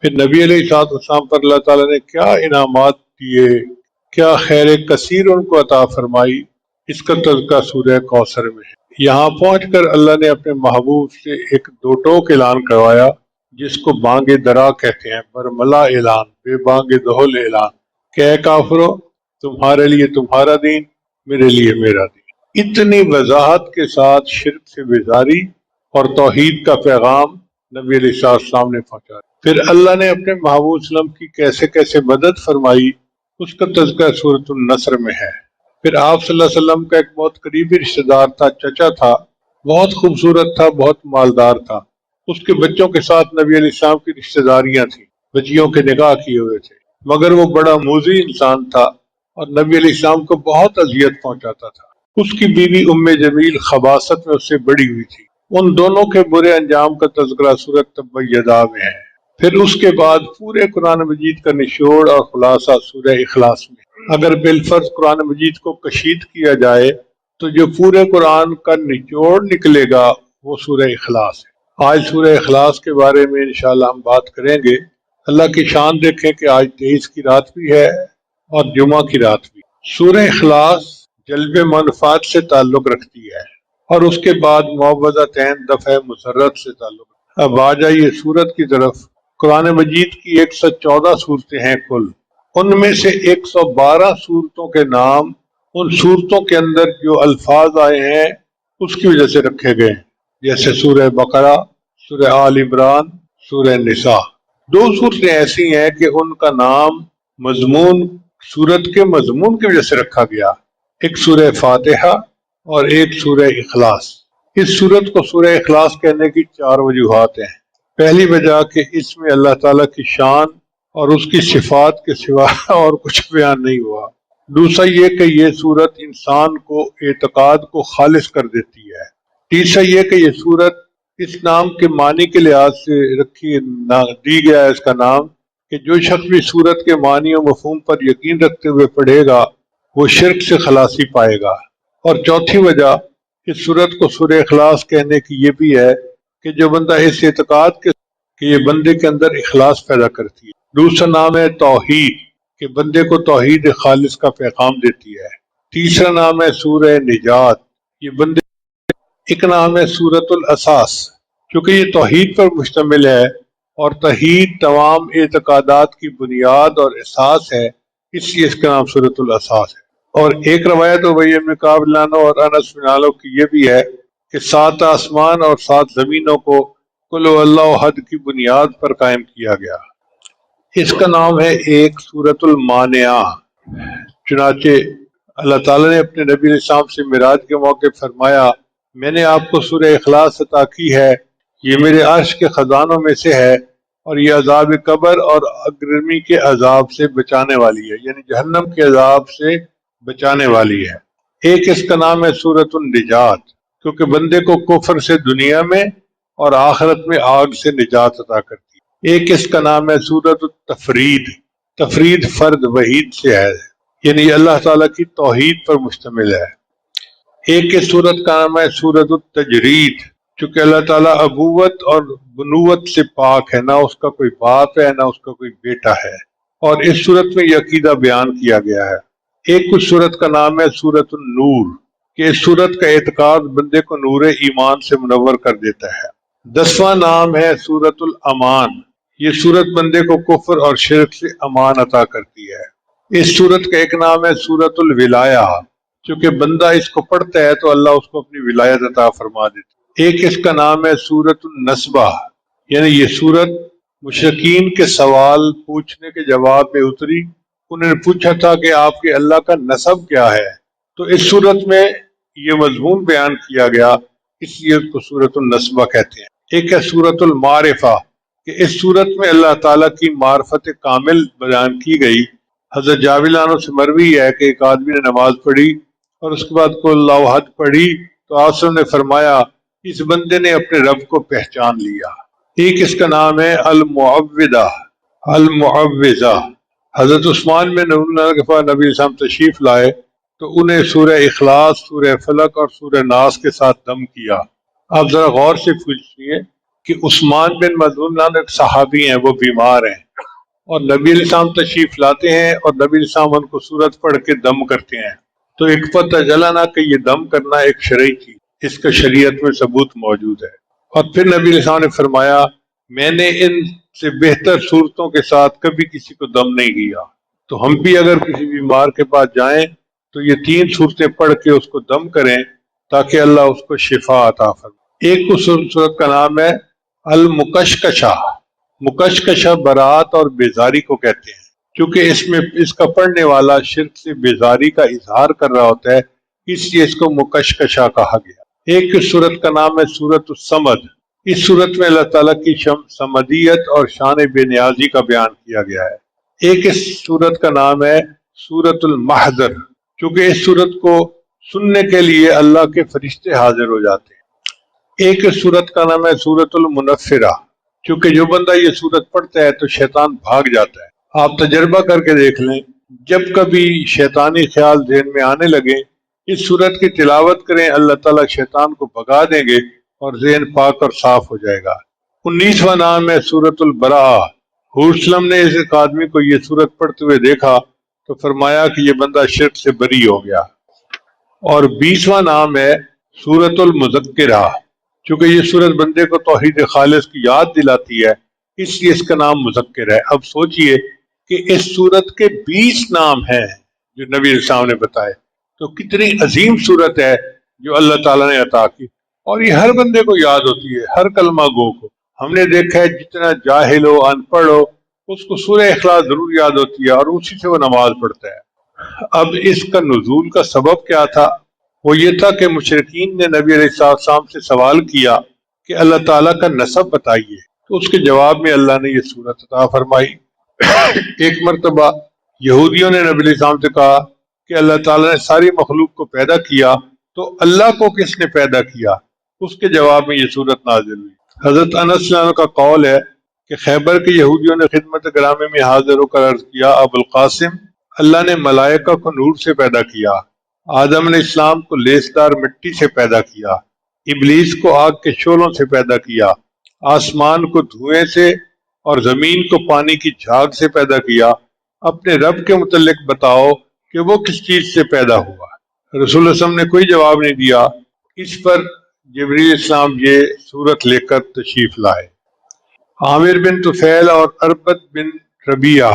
پھر نبی علیہ الصلوۃ والسلام پر اللہ تعالیٰ نے کیا انعامات دیے، کیا خیر کثیر ان کو عطا فرمائی، اس کا تذکرہ سورہ کوثر میں ہے۔ یہاں پہنچ کر اللہ نے اپنے محبوب سے ایک دو ٹوک اعلان کروایا جس کو بانگ درا کہتے ہیں، برملا اعلان، بے بانگ دہل اعلان کہ اے کافرو، تمہارے لیے تمہارا دین، میرے لیے میرا دین۔ اتنی وضاحت کے ساتھ شرک سے بیزاری اور توحید کا پیغام نبی علیہ السلام نے پہنچایا۔ پھر اللہ نے اپنے محبوب صلی اللہ علیہ وسلم کی کیسے کیسے مدد فرمائی، اس کا تذکرہ سورۃ النصر میں ہے۔ پھر آپ صلی اللہ علیہ وسلم کا ایک بہت قریبی رشتہ دار تھا، چچا تھا، بہت خوبصورت تھا، بہت مالدار تھا۔ اس کے بچوں کے ساتھ نبی علیہ السلام کی رشتہ داریاں تھیں، بچیوں کے نکاح کیے ہوئے تھے، مگر وہ بڑا موذی انسان تھا اور نبی علیہ السلام کو بہت اذیت پہنچاتا تھا۔ اس کی بیوی ام جمیل خباثت میں اس سے بڑی ہوئی تھی۔ ان دونوں کے برے انجام کا تذکرہ سورۃ تبت یدا میں ہے۔ پھر اس کے بعد پورے قرآن مجید کا نچوڑ اور خلاصہ سورہ اخلاص میں۔ اگر بالفرض قرآن مجید کو کشید کیا جائے تو جو پورے قرآن کا نچوڑ نکلے گا وہ سورہ اخلاص ہے۔ آج سورہ اخلاص کے بارے میں انشاءاللہ ہم بات کریں گے۔ اللہ کی شان دیکھیں کہ آج 23 کی رات بھی ہے اور جمعہ کی رات بھی۔ سورہ اخلاص جلب منفعت سے تعلق رکھتی ہے اور اس کے بعد معوذتین دفع مسرت سے تعلق رکھتی ہے۔ اب آ جائیے سورت کی طرف۔ قرآن مجید کی 114 صورتیں ہیں کل، ان میں سے 112 صورتوں کے نام ان صورتوں کے اندر جو الفاظ آئے ہیں اس کی وجہ سے رکھے گئے ہیں، جیسے سورہ بقرہ، سورہ آل عمران، سورہ نساء۔ دو صورتیں ایسی ہیں کہ ان کا نام مضمون، سورت کے مضمون کی وجہ سے رکھا گیا، ایک سورہ فاتحہ اور ایک سورہ اخلاص۔ اس سورت کو سورہ اخلاص کہنے کی 4 وجوہات ہیں۔ پہلی وجہ کہ اس میں اللہ تعالیٰ کی شان اور اس کی صفات کے سوا اور کچھ بیان نہیں ہوا۔ دوسرا یہ کہ یہ سورت انسان کو اعتقاد کو خالص کر دیتی ہے۔ تیسرا یہ کہ یہ سورت اس نام کے معنی کے لحاظ سے دی گیا ہے اس کا نام کہ جو شخص بھی سورت کے معنی و مفہوم پر یقین رکھتے ہوئے پڑھے گا وہ شرک سے خلاصی پائے گا۔ اور چوتھی وجہ اس سورت کو سورہ اخلاص کہنے کی یہ بھی ہے کہ جو بندہ اس اعتقاد کے کہ یہ بندے کے اندر اخلاص پیدا کرتی ہے۔ دوسرا نام ہے توحید کہ بندے کو توحید خالص کا پیغام دیتی ہے۔ تیسرا نام ہے سورہ نجات، یہ بندے ایک نام ہے سورۃ الاساس کیونکہ یہ توحید پر مشتمل ہے اور توحید تمام اعتقادات کی بنیاد اور اساس ہے، اس لیے اس کا نام سورۃ الاساس ہے۔ اور ایک روایت ابی بن کعب رضی اللہ عنہ اور انس بن مالک کی یہ بھی ہے کہ 7 آسمان اور 7 زمینوں کو قل هو اللہ احد کی بنیاد پر قائم کیا گیا۔ اس کا نام ہے ایک سورۃ المانعہ۔ چنانچہ اللہ تعالیٰ نے اپنے نبی علیہ السلام سے معراج کے موقع فرمایا، میں نے آپ کو سورہ اخلاص عطا کی ہے، یہ میرے عرش کے خزانوں میں سے ہے اور یہ عذاب قبر اور اگرمی کے عذاب سے بچانے والی ہے، یعنی جہنم کے عذاب سے بچانے والی ہے۔ ایک اس کا نام ہے سورۃ النجات کیونکہ بندے کو کفر سے دنیا میں اور آخرت میں آگ سے نجات عطا کرتی ہے۔ ایک اس کا نام ہے سورۃ التفرید، تفرید فرد وحید سے ہے، یعنی اللہ تعالیٰ کی توحید پر مشتمل ہے۔ ایک اس سورت کا نام ہے سورۃ التجرید چونکہ اللہ تعالیٰ ابوت اور بنوت سے پاک ہے، نہ اس کا کوئی باپ ہے نہ اس کا کوئی بیٹا ہے، اور اس سورت میں یہ عقیدہ بیان کیا گیا ہے۔ ایک اس سورت کا نام ہے سورۃ النور کہ اس سورت کا اعتقاد بندے کو نور ایمان سے منور کر دیتا ہے۔ 10واں نام ہے سورۃ الامان، یہ سورت بندے کو کفر اور شرک سے امان عطا کرتی ہے۔ اس سورت کا ایک نام ہے سورۃ الولایہ، چونکہ بندہ اس کو پڑھتا ہے تو اللہ اس کو اپنی ولایت عطا فرما دیتا ہے۔ ایک اس کا نام ہے سورۃ النسبہ، یعنی یہ سورت مشرکین کے سوال پوچھنے کے جواب میں اتری۔ انہوں نے پوچھا تھا کہ آپ کے اللہ کا نسب کیا ہے، تو اس سورت میں یہ مضمون بیان کیا گیا، اس لیے اس کو سورۃ النسبہ کہتے ہیں۔ ایک ہے سورۃ المعرفہ کہ اس سورت میں اللہ تعالیٰ کی معرفت کامل بیان کی گئی۔ حضرت جابر عنہ سے مروی ہے کہ ایک آدمی نے نماز پڑھی اور اس کے بعد قل اللہ احد پڑھی تو آپ نے فرمایا اس بندے نے اپنے رب کو پہچان لیا۔ ایک اس کا نام ہے المعوذہ، المعوذہ۔ حضرت عثمان بن عفان نبی اسلام تشریف لائے تو انہیں سورہ اخلاص، سورہ فلق اور سورہ ناس کے ساتھ دم کیا۔ آپ ذرا غور سے پوچھئے کہ عثمان بن مظعون نام ایک صحابی ہیں، وہ بیمار ہیں اور نبی علیہ السلام تشریف لاتے ہیں اور نبی علیہ السلام ان کو سورت پڑھ کے دم کرتے ہیں، تو ایک پتہ چلا نا کہ یہ دم کرنا ایک شرعی چیز، اس کا شریعت میں ثبوت موجود ہے۔ اور پھر نبی علیہ السلام نے فرمایا میں نے ان سے بہتر صورتوں کے ساتھ کبھی کسی کو دم نہیں کیا، تو ہم بھی اگر کسی بیمار کے پاس جائیں تو یہ 3 صورتیں پڑھ کے اس کو دم کریں تاکہ اللہ اس کو شفا عطا فرمائے۔ ایک صورت کا نام ہے المکشکشہ۔ مکشکشہ برات اور بیزاری کو کہتے ہیں، چونکہ اس کا پڑھنے والا شرک سے بیزاری کا اظہار کر رہا ہوتا ہے، اس لیے اس کو مکشکشہ کہا گیا۔ ایک صورت کا نام ہے سورۃ الصمد۔ اس صورت میں اللہ تعالیٰ کی صمدیت اور شان بے نیازی کا بیان کیا گیا ہے۔ ایک اس صورت کا نام ہے سورۃ المحضر، چونکہ اس صورت کو سننے کے لیے اللہ کے فرشتے حاضر ہو جاتے ہیں۔ ایک اس صورت کا نام ہے سورۃ المنفرہ، چونکہ جو بندہ یہ صورت پڑھتا ہے تو شیطان بھاگ جاتا ہے۔ آپ تجربہ کر کے دیکھ لیں، جب کبھی شیطانی خیال ذہن میں آنے لگے اس صورت کی تلاوت کریں، اللہ تعالیٰ شیطان کو بھگا دیں گے اور ذہن پاک اور صاف ہو جائے گا۔ 19واں نام ہے سورۃ البراءہ۔ حضور صلی اللہ علیہ وسلم نے اس ایک آدمی کو یہ صورت پڑھتے ہوئے دیکھا تو فرمایا کہ یہ بندہ شرک سے بری ہو گیا۔ اور 20واں نام ہے سورۃ المذکرہ، چونکہ یہ صورت بندے کو توحید خالص کی یاد دلاتی ہے، اس لیے اس کا نام مذکر ہے۔ اب سوچئے کہ اس صورت کے 20 نام ہیں جو نبی علیہ السلام نے بتائے، تو کتنی عظیم صورت ہے جو اللہ تعالیٰ نے عطا کی، اور یہ ہر بندے کو یاد ہوتی ہے، ہر کلمہ گو کو۔ ہم نے دیکھا ہے جتنا جاہل ہو، ان پڑھ ہو، اس کو سورہ اخلاص ضرور یاد ہوتی ہے اور اسی سے وہ نماز پڑھتا ہے۔ اب اس کا نزول کا سبب کیا تھا؟ وہ یہ تھا کہ مشرکین نے نبی علیہ السلام سے سوال کیا کہ اللہ تعالیٰ کا نسب بتائیے، تو اس کے جواب میں اللہ نے یہ صورت عطا فرمائی۔ ایک مرتبہ یہودیوں نے نبی علیہ السلام سے کہا کہ اللہ تعالیٰ نے ساری مخلوق کو پیدا کیا تو اللہ کو کس نے پیدا کیا؟ اس کے جواب میں یہ صورت نازل ہوئی۔ حضرت انس رضی اللہ عنہ کا قول ہے کہ خیبر کے یہودیوں نے خدمت گرامی میں حاضر ہو کر عرض کیا، ابو القاسم، اللہ نے ملائکہ کو نور سے پیدا کیا، آدم علیہ السلام کو لیسدار مٹی سے پیدا کیا، ابلیس کو آگ کے شعلوں سے پیدا کیا، آسمان کو دھوئیں سے اور زمین کو پانی کی جھاگ سے پیدا کیا، اپنے رب کے متعلق بتاؤ کہ وہ کس چیز سے پیدا ہوا؟ رسول اللہ صلی اللہ علیہ وسلم نے کوئی جواب نہیں دیا۔ اس پر جبریل السلام یہ صورت لے کر تشریف لائے۔ عامر بن طفیل اور اربد بن ربیعہ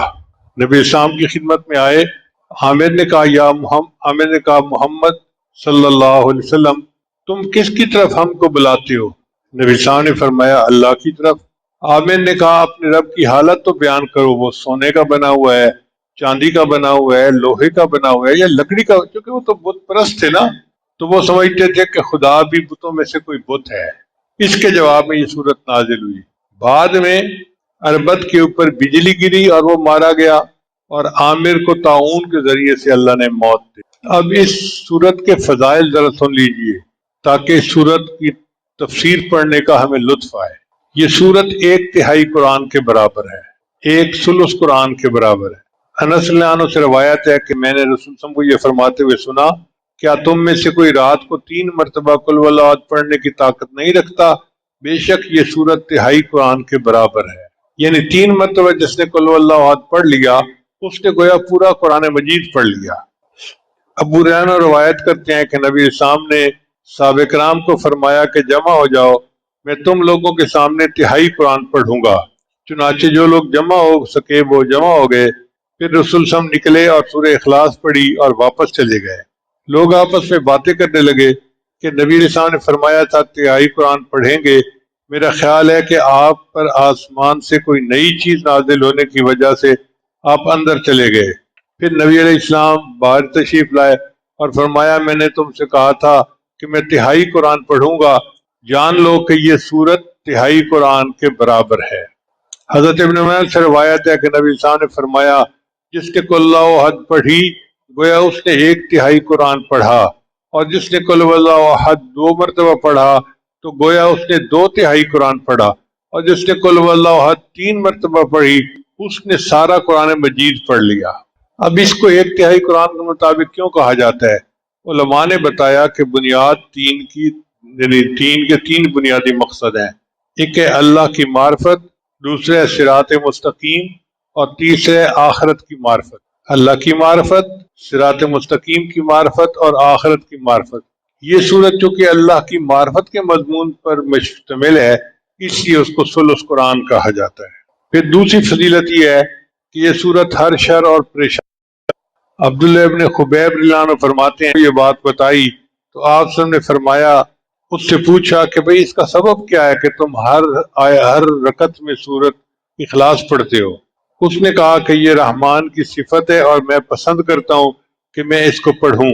نبی السلام کی خدمت میں آئے۔ عامر نے کہا محمد صلی اللہ علیہ وسلم، تم کس کی طرف ہم کو بلاتے ہو؟ نبی السلام نے فرمایا اللہ کی طرف۔ عامر نے کہا اپنے رب کی حالت تو بیان کرو، وہ سونے کا بنا ہوا ہے، چاندی کا بنا ہوا ہے، لوہے کا بنا ہوا ہے یا لکڑی کا؟ کیونکہ وہ تو بت پرست تھے نا، تو وہ سمجھتے تھے کہ خدا بھی بتوں میں سے کوئی بت ہے۔ اس کے جواب میں یہ صورت نازل ہوئی۔ بعد میں اربد کے اوپر بجلی گری اور وہ مارا گیا، اور عامر کو طاعون کے ذریعے سے اللہ نے موت دی۔ اب اس صورت کے فضائل ذرا سن لیجئے تاکہ اس صورت کی تفسیر پڑھنے کا ہمیں لطف آئے۔ یہ صورت 1/3 قرآن کے برابر ہے، 1/3 قرآن کے برابر ہے۔ انس رضی اللہ عنہ سے روایت ہے کہ میں نے رسول صلی اللہ علیہ وسلم کو یہ فرماتے ہوئے سنا، کیا تم میں سے کوئی رات کو 3 مرتبہ قل هو اللہ احد پڑھنے کی طاقت نہیں رکھتا؟ بے شک یہ صورت 1/3 قرآن کے برابر ہے۔ یعنی 3 مرتبہ جس نے قل هو اللہ احد پڑھ لیا اس نے گویا پورا قرآن مجید پڑھ لیا۔ ابو ریحانہ روایت کرتے ہیں کہ نبی اسلام نے صحابہ کرام کو فرمایا کہ جمع ہو جاؤ، میں تم لوگوں کے سامنے 1/3 قرآن پڑھوں گا۔ چنانچہ جو لوگ جمع ہو سکے وہ جمع ہو گئے۔ پھر رسول صلی اللہ علیہ وسلم نکلے اور سورہ اخلاص پڑھی اور واپس چلے گئے۔ لوگ آپس میں باتیں کرنے لگے کہ نبی علیہ السلام نے فرمایا تھا 1/3 قرآن پڑھیں گے، میرا خیال ہے کہ آپ پر آسمان سے کوئی نئی چیز نازل ہونے کی وجہ سے آپ اندر چلے گئے۔ پھر نبی علیہ السلام باہر تشریف لائے اور فرمایا میں نے تم سے کہا تھا کہ میں 1/3 قرآن پڑھوں گا، جان لو کہ یہ صورت 1/3 قرآن کے برابر ہے۔ حضرت ابن عمر سے روایت ہے کہ نبی علیہ السلام نے فرمایا جس نے قل اللہ احد پڑھی گویا اس نے 1/3 قرآن پڑھا، اور جس نے قل اللہ احد 2 مرتبہ پڑھا تو گویا اس نے 2/3 قرآن پڑھا، اور جس نے قل اللہ احد 3 مرتبہ پڑھی اس نے سارا قرآن مجید پڑھ لیا۔ اب اس کو 1/3 قرآن کے مطابق کیوں کہا جاتا ہے؟ علماء نے بتایا کہ بنیاد 3 کے 3 بنیادی مقصد ہیں۔ ایک ہے اللہ کی معرفت، دوسرے ہے صراط مستقیم، اور تیسرے ہے آخرت کی معرفت۔ اللہ کی معرفت، صراط مستقیم کی معرفت اور آخرت کی معرفت۔ یہ صورت چونکہ اللہ کی معرفت کے مضمون پر مشتمل ہے، اس لیے اس کو ثلث قرآن کہا جاتا ہے۔ پھر دوسری فضیلت یہ ہے کہ یہ صورت ہر شر اور پریشانی، عبداللہ ابن خبیب رضی اللہ عنہ فرماتے ہیں یہ بات بتائی تو آپ صلی اللہ علیہ وسلم نے فرمایا، اس سے پوچھا کہ بھئی اس کا سبب کیا ہے کہ تم ہر رکعت میں سورت اخلاص پڑھتے ہو؟ اس نے کہا کہ یہ رحمان کی صفت ہے اور میں پسند کرتا ہوں کہ میں اس کو پڑھوں۔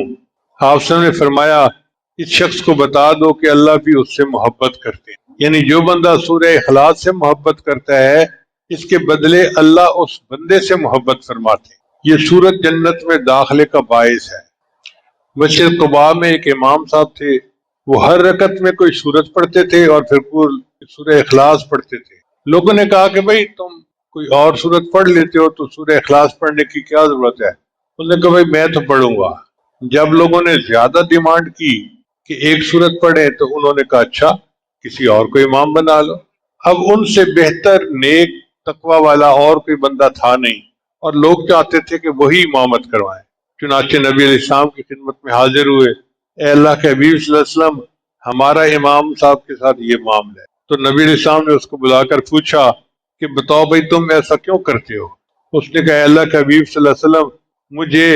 آپ صلی اللہ علیہ وسلم نے فرمایا اس شخص کو بتا دو کہ اللہ بھی اس سے محبت کرتے ہیں، یعنی جو بندہ سورہ اخلاص سے محبت کرتا ہے اس کے بدلے اللہ اس بندے سے محبت فرماتے ہیں۔ یہ سورت جنت میں داخلے کا باعث ہے۔ مسجد قباء میں ایک امام صاحب تھے، وہ ہر رکعت میں کوئی سورت پڑھتے تھے اور پھر سورہ اخلاص پڑھتے تھے۔ لوگوں نے کہا کہ بھئی تم کوئی اور سورت پڑھ لیتے ہو تو سورہ اخلاص پڑھنے کی کیا ضرورت ہے؟ انہوں نے کہا بھئی میں تو پڑھوں گا۔ جب لوگوں نے زیادہ ڈیمانڈ کی کہ ایک سورت پڑھیں تو انہوں نے کہا اچھا کسی اور کو امام بنا لو۔ اب ان سے بہتر نیک تقوی والا اور کوئی بندہ تھا نہیں، اور لوگ چاہتے تھے کہ وہی امامت کروائیں۔ چنانچہ نبی علیہ السلام کی خدمت میں حاضر ہوئے، اے اللہ کے حبیب صلی اللہ علیہ وسلم ہمارا امام صاحب کے ساتھ یہ معاملہ ہے۔ تو نبی علیہ السلام نے اس کو بلا کر پوچھا کہ بتاؤ بھائی تم ایسا کیوں کرتے ہو؟ اس نے کہا اے اللہ کے حبیب صلی اللہ علیہ وسلم مجھے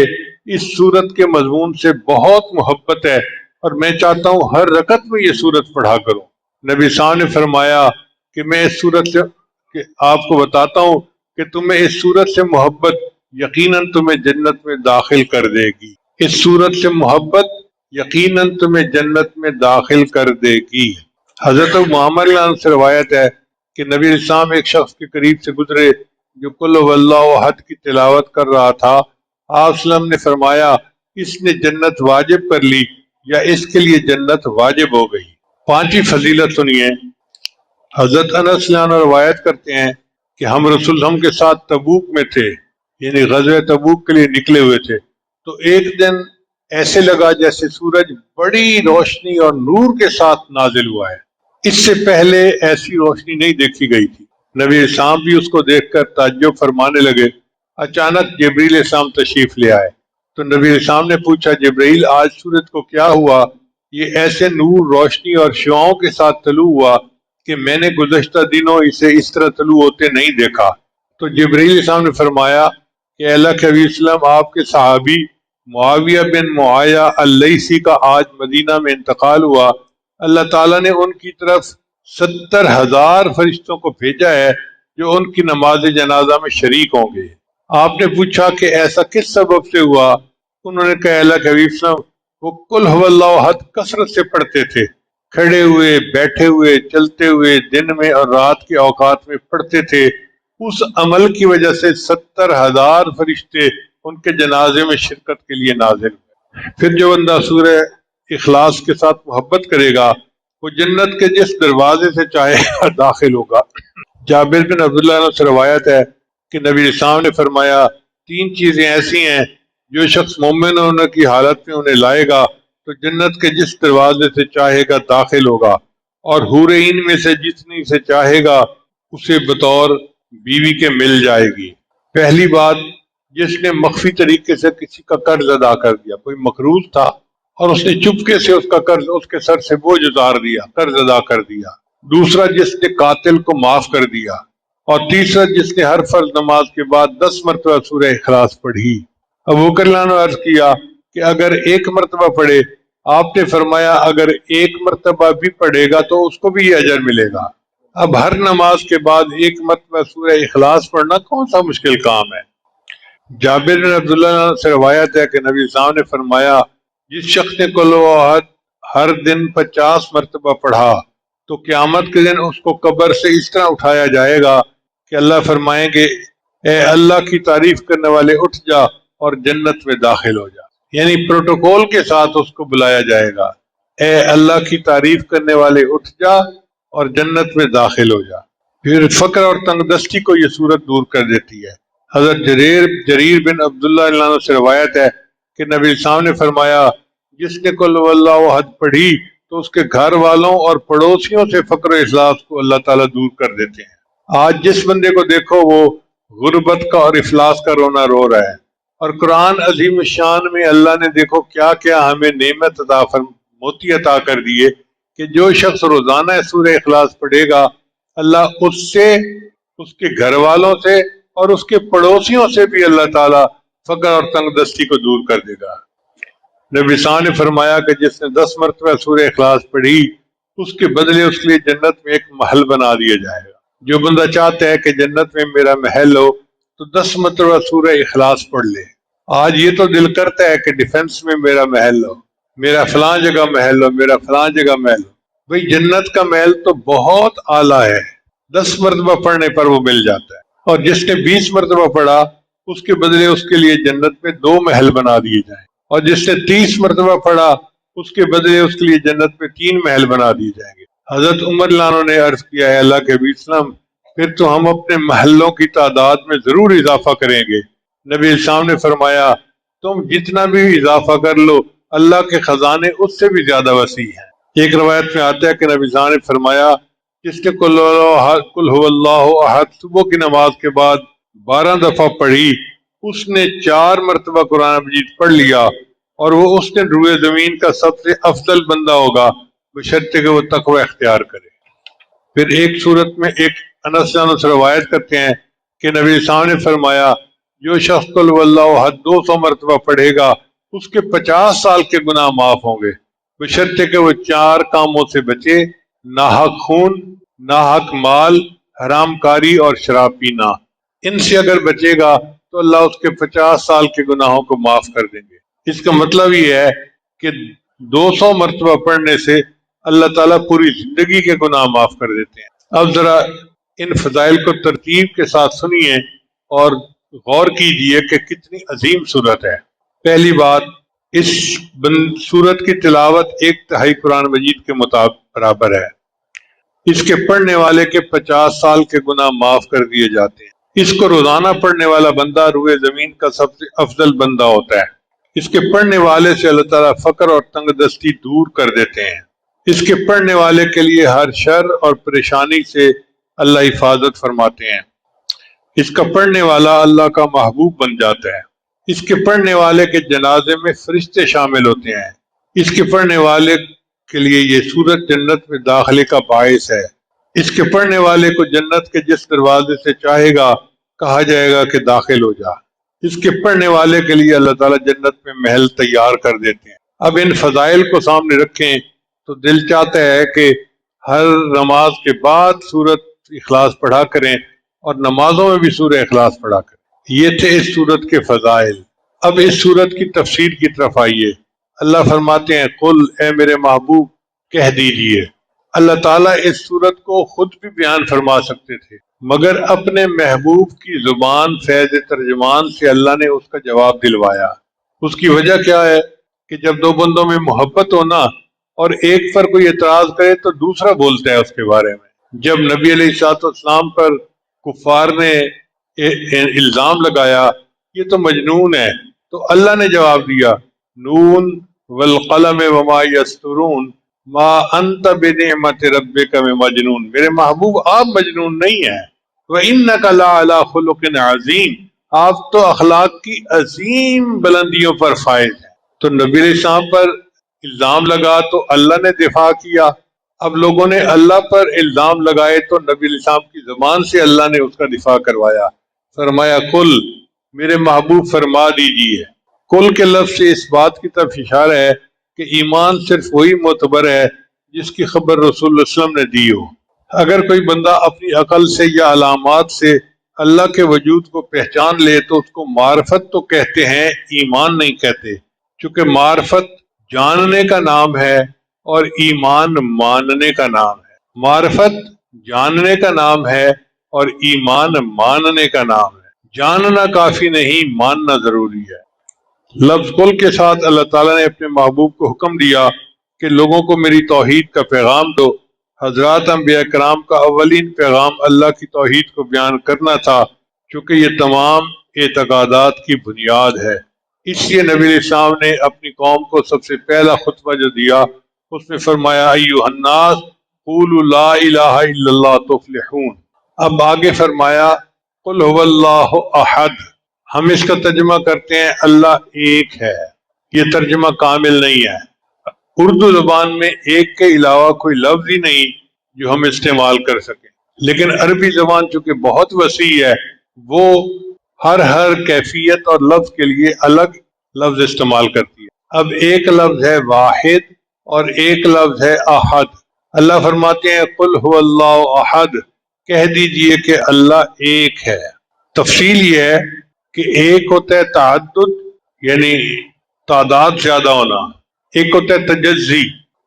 اس صورت کے مضمون سے بہت محبت ہے اور میں چاہتا ہوں ہر رکعت میں یہ صورت پڑھا کروں۔ نبی صاحب نے فرمایا کہ میں اس صورت سے کہ آپ کو بتاتا ہوں کہ تمہیں اس صورت سے محبت یقیناً تمہیں جنت میں داخل کر دے گی۔ اس صورت سے محبت یقیناً تمہیں جنت میں داخل کر دے گی۔ حضرت معمر رضی اللہ عنہ سے روایت ہے کہ نبی علیہ السلام ایک شخص کے قریب سے گزرے جو قل هو اللہ احد کی تلاوت کر رہا تھا۔ آپ صلی اللہ علیہ وسلم نے فرمایا اس نے جنت واجب کر لی یا اس کے لیے جنت واجب ہو گئی۔ پانچویں فضیلت سنیے، حضرت انس رضی اللہ عنہ روایت کرتے ہیں کہ ہم رسول اللہ کے ساتھ تبوک میں تھے، یعنی غزوہ تبوک کے لیے نکلے ہوئے تھے، تو ایک دن ایسے لگا جیسے سورج بڑی روشنی اور نور کے ساتھ نازل ہوا ہے، اس سے پہلے ایسی روشنی نہیں دیکھی گئی تھی۔ نبی السلام بھی اس کو دیکھ کر تعجب فرمانے لگے۔ اچانک جبریل السلام تشریف لے آئے تو نبی السلام نے پوچھا جبریل آج سورج کو کیا ہوا؟ یہ ایسے نور روشنی اور شعاؤں کے ساتھ طلوع ہوا کہ میں نے گزشتہ دنوں اسے اس طرح طلوع ہوتے نہیں دیکھا۔ تو جبریل السلام نے فرمایا کہ اللہ کے حبیب صلی اللہ علیہ وسلم آپ کے صحابی معاویہ بن معاویہ اللیثی کا آج مدینہ میں انتقال ہوا، اللہ تعالیٰ نے ان کی طرف 70,000 فرشتوں کو بھیجا ہے جو ان کی نماز جنازہ میں شریک ہوں گے۔ آپ نے پوچھا کہ ایسا کس سبب سے ہوا؟ انہوں نے کہا اللہ کے حبیب صلی اللہ علیہ وسلم وہ قل هو اللہ احد کثرت سے پڑھتے تھے، کھڑے ہوئے، بیٹھے ہوئے، چلتے ہوئے، دن میں اور رات کے اوقات میں پڑھتے تھے۔ اس عمل کی وجہ سے 70,000 فرشتے ان کے جنازے میں شرکت کے لیے نازل ہوئے۔ پھر جو بندہ سورہ اخلاص کے ساتھ محبت کرے گا وہ جنت کے جس دروازے سے چاہے گا داخل ہوگا۔ جابر بن عبداللہ سے روایت ہے کہ نبی السلام نے فرمایا 3 چیزیں ایسی ہیں جو شخص مومن ہونے کی حالت میں انہیں لائے گا تو جنت کے جس دروازے سے چاہے گا داخل ہوگا، اور حور عین میں سے جتنی سے چاہے گا اسے بطور بیوی کے مل جائے گی۔ پہلی بات، جس نے مخفی طریقے سے کسی کا قرض ادا کر دیا، کوئی مقروض تھا اور اس نے چپکے سے اس کا قرض اس کے سر سے بوجھ اتار دیا، قرض ادا کر دیا۔ دوسرا، جس نے قاتل کو معاف کر دیا، اور تیسرا جس نے ہر فرض نماز کے بعد 10 مرتبہ سورہ اخلاص پڑھی۔ ابو بکر رضی اللہ عنہ نے عرض کیا کہ اگر 1 مرتبہ پڑھے، آپ نے فرمایا اگر 1 مرتبہ بھی پڑھے گا تو اس کو بھی یہ اجر ملے گا۔ اب ہر نماز کے بعد 1 مرتبہ سورہ اخلاص پڑھنا کون سا مشکل کام ہے؟ جابر بن عبداللہ سے روایت ہے کہ نبی صاحب نے فرمایا جس شخص نے قل هو احد ہر دن 50 مرتبہ پڑھا تو قیامت کے دن اس کو قبر سے اس طرح اٹھایا جائے گا کہ اللہ فرمائیں گے اے اللہ کی تعریف کرنے والے اٹھ جا اور جنت میں داخل ہو جا، یعنی پروٹوکول کے ساتھ اس کو بلایا جائے گا، اے اللہ کی تعریف کرنے والے اٹھ جا اور جنت میں داخل ہو جا۔ پھر فقر اور تنگ دستی کو یہ صورت دور کر دیتی ہے۔ حضرت جریر بن عبداللہ رضی اللہ عنہ سے روایت ہے کہ نبی صاحب نے فرمایا جس نے قل هو اللہ احد پڑھی تو اس کے گھر والوں اور پڑوسیوں سے فقر و افلاس کو اللہ تعالیٰ دور کر دیتے ہیں۔ آج جس بندے کو دیکھو وہ غربت کا اور افلاس کا رونا رو رہا ہے، اور قرآن عظیم الشان میں اللہ نے دیکھو کیا کیا ہمیں نعمت موتی عطا کر دیے کہ جو شخص روزانہ سورہ اخلاص پڑھے گا اللہ اس سے، اس کے گھر والوں سے اور اس کے پڑوسیوں سے بھی اللہ تعالیٰ فقر اور تنگ دستی کو دور کر دے گا۔ نبی صاحب نے فرمایا کہ جس نے 10 مرتبہ سورہ اخلاص پڑھی اس کے بدلے اس کے لیے جنت میں ایک محل بنا دیا جائے گا۔ جو بندہ چاہتا ہے کہ جنت میں میرا محل ہو تو 10 مرتبہ سورہ اخلاص پڑھ لے۔ آج یہ تو دل کرتا ہے کہ ڈیفنس میں میرا محل ہو، میرا فلاں جگہ محل ہو، میرا فلاں جگہ محل ہو۔ بھئی جنت کا محل تو بہت اعلیٰ ہے، 10 مرتبہ پڑھنے پر وہ مل جاتا ہے، اور جس نے 20 مرتبہ پڑھا اس کے بدلے اس کے لیے جنت میں 2 محل بنا دیے جائیں، اور جس نے 30 مرتبہ پڑھا اس کے بدلے اس کے لیے جنت میں 3 محل بنا دیے جائیں گے۔ حضرت عمر لانو نے عرض کیا ہے اللہ کے حبیب اسلام پھر تو ہم اپنے محلوں کی تعداد میں ضرور اضافہ کریں گے۔ نبی اسلام نے فرمایا تم جتنا بھی اضافہ کر لو اللہ کے خزانے اس سے بھی زیادہ وسیع ہیں۔ ایک روایت میں آتا ہے کہ نبی صاحب نے فرمایا جس نے قل هو اللہ احد صبح کی نماز کے بعد 12 دفعہ پڑھی اس نے 4 مرتبہ قرآن مجید پڑھ لیا اور وہ اس نے روئے زمین کا سب سے افضل بندہ ہوگا بشرطے کہ وہ تقوی اختیار کرے۔ پھر ایک صورت میں ایک انس سے روایت کرتے ہیں کہ نبی صاحب نے فرمایا جو شخص قل هو اللہ احد 200 مرتبہ پڑھے گا اس کے 50 سال کے گناہ معاف ہوں گے بشرطے کہ وہ 4 کاموں سے بچے، ناحق خون، ناحق مال، حرام کاری اور شراب پینا۔ ان سے اگر بچے گا تو اللہ اس کے 50 سال کے گناہوں کو معاف کر دیں گے۔ اس کا مطلب یہ ہے کہ 200 مرتبہ پڑھنے سے اللہ تعالیٰ پوری زندگی کے گناہ معاف کر دیتے ہیں۔ اب ذرا ان فضائل کو ترتیب کے ساتھ سنیے اور غور کیجئے کہ کتنی عظیم صورت ہے۔ پہلی بات، اس سورت کی تلاوت 1/3 قرآن مجید کے مطابق برابر ہے۔ اس کے پڑھنے والے کے 50 سال کے گناہ معاف کر دیے جاتے ہیں۔ اس کو روزانہ پڑھنے والا بندہ روئے زمین کا سب سے افضل بندہ ہوتا ہے۔ اس کے پڑھنے والے سے اللہ تعالیٰ فقر اور تنگ دستی دور کر دیتے ہیں۔ اس کے پڑھنے والے کے لیے ہر شر اور پریشانی سے اللہ حفاظت فرماتے ہیں۔ اس کا پڑھنے والا اللہ کا محبوب بن جاتا ہے۔ اس کے پڑھنے والے کے جنازے میں فرشتے شامل ہوتے ہیں۔ اس کے پڑھنے والے کے لیے یہ سورت جنت میں داخلے کا باعث ہے۔ اس کے پڑھنے والے کو جنت کے جس دروازے سے چاہے گا کہا جائے گا کہ داخل ہو جا۔ اس کے پڑھنے والے کے لیے اللہ تعالیٰ جنت میں محل تیار کر دیتے ہیں۔ اب ان فضائل کو سامنے رکھیں تو دل چاہتا ہے کہ ہر نماز کے بعد سورت اخلاص پڑھا کریں اور نمازوں میں بھی سورہ اخلاص پڑھا کریں۔ یہ تھے اس سورت کے فضائل۔ اب اس سورت کی تفسیر کی طرف آئیے۔ اللہ فرماتے ہیں قل اے میرے محبوب کہہ دیجئے۔ اللہ تعالیٰ اس سورت کو خود بھی بیان فرما سکتے تھے مگر اپنے محبوب کی زبان فیض ترجمان سے اللہ نے اس کا جواب دلوایا۔ اس کی وجہ کیا ہے کہ جب 2 بندوں میں محبت ہونا اور ایک پر کوئی اعتراض کرے تو دوسرا بولتا ہے اس کے بارے میں۔ جب نبی علیہ السلام پر کفار نے الزام لگایا یہ تو مجنون ہے تو اللہ نے جواب دیا نون والقلم وما یسطرون ما انت بنعمت ربک بمجنون، میرے محبوب آپ مجنون نہیں ہیں، وانک لعلی خلق عظیم، آپ تو اخلاق کی عظیم بلندیوں پر فائز ہیں۔ تو نبی علیہ السلام پر الزام لگا تو اللہ نے دفاع کیا۔ اب لوگوں نے اللہ پر الزام لگائے تو نبی علیہ السلام کی زبان سے اللہ نے اس کا دفاع کروایا۔ فرمایا کل میرے محبوب فرما دیجیے۔ کل کے لفظ سے اس بات کی طرف اشارہ ہے کہ ایمان صرف وہی معتبر ہے جس کی خبر رسول اللہ صلی اللہ علیہ وسلم نے دی ہو۔ اگر کوئی بندہ اپنی عقل سے یا علامات سے اللہ کے وجود کو پہچان لے تو اس کو معرفت تو کہتے ہیں، ایمان نہیں کہتے، چونکہ معرفت جاننے کا نام ہے اور ایمان ماننے کا نام ہے۔ معرفت جاننے کا نام ہے اور ایمان ماننے کا نام ہے۔ جاننا کافی نہیں، ماننا ضروری ہے۔ لفظ کل کے ساتھ اللہ تعالیٰ نے اپنے محبوب کو حکم دیا کہ لوگوں کو میری توحید کا پیغام دو۔ حضرات انبیاء کرام کا اولین پیغام اللہ کی توحید کو بیان کرنا تھا، چونکہ یہ تمام اعتقادات کی بنیاد ہے۔ اس لیے نبی علیہ السلام نے اپنی قوم کو سب سے پہلا خطبہ جو دیا اس میں فرمایا ایھا الناس قولوا لا الہ الا اللہ تفلحون۔ اب آگے فرمایا قل هو اللہ احد، ہم اس کا ترجمہ کرتے ہیں اللہ ایک ہے، یہ ترجمہ کامل نہیں ہے۔ اردو زبان میں ایک کے علاوہ کوئی لفظ ہی نہیں جو ہم استعمال کر سکیں، لیکن عربی زبان چونکہ بہت وسیع ہے، وہ ہر کیفیت اور لفظ کے لیے الگ لفظ استعمال کرتی ہے۔ اب ایک لفظ ہے واحد اور ایک لفظ ہے احد۔ اللہ فرماتے ہیں قل هو اللہ احد، کہہ دیجئے کہ اللہ ایک ہے۔ تفصیل یہ ہے کہ ایک ہوتا ہے تعدد یعنی تعداد زیادہ ہونا، ایک ہوتا ہے تجزی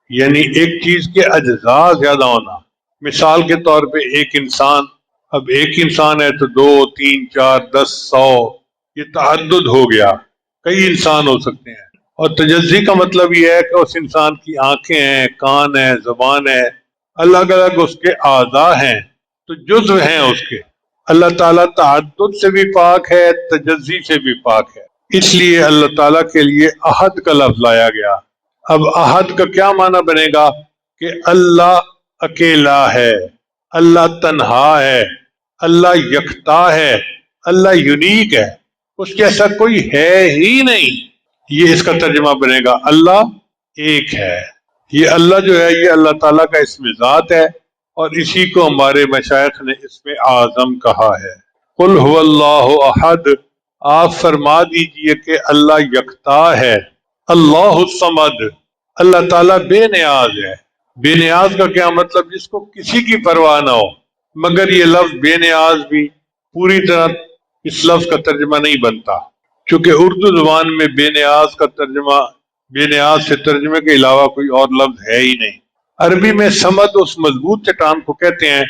یعنی ایک چیز کے اجزاء زیادہ ہونا۔ مثال کے طور پہ ایک انسان، اب ایک انسان ہے تو 2 3 4 10 100، یہ تعدد ہو گیا، کئی انسان ہو سکتے ہیں۔ اور تجزی کا مطلب یہ ہے کہ اس انسان کی آنکھیں ہیں، کان ہیں، زبان ہے، الگ الگ اس کے اعضاء ہیں، تو جزو ہیں اس کے۔ اللہ تعالیٰ تعدد سے بھی پاک ہے، تجزی سے بھی پاک ہے، اس لیے اللہ تعالیٰ کے لیے احد کا لفظ لایا گیا۔ اب احد کا کیا معنی بنے گا کہ اللہ اکیلا ہے، اللہ تنہا ہے، اللہ یکتا ہے، اللہ یونیک ہے، اس جیسا کوئی ہے ہی نہیں، یہ اس کا ترجمہ بنے گا اللہ ایک ہے۔ یہ اللہ جو ہے یہ اللہ تعالیٰ کا اسم ذات ہے، اور اسی کو ہمارے مشائخ نے اسم اعظم کہا ہے۔ قل هو اللہ احد، آپ فرما دیجئے کہ اللہ یکتا ہے۔ اللہ الصمد، اللہ تعالیٰ بے نیاز ہے۔ بے نیاز کا کیا مطلب؟ جس کو کسی کی پرواہ نہ ہو، مگر یہ لفظ بے نیاز بھی پوری طرح اس لفظ کا ترجمہ نہیں بنتا، چونکہ اردو زبان میں بے نیاز کا ترجمہ، بے نیاز سے ترجمے کے علاوہ کوئی اور لفظ ہے ہی نہیں۔ عربی میں صمد اس مضبوط چٹان کو کہتے ہیں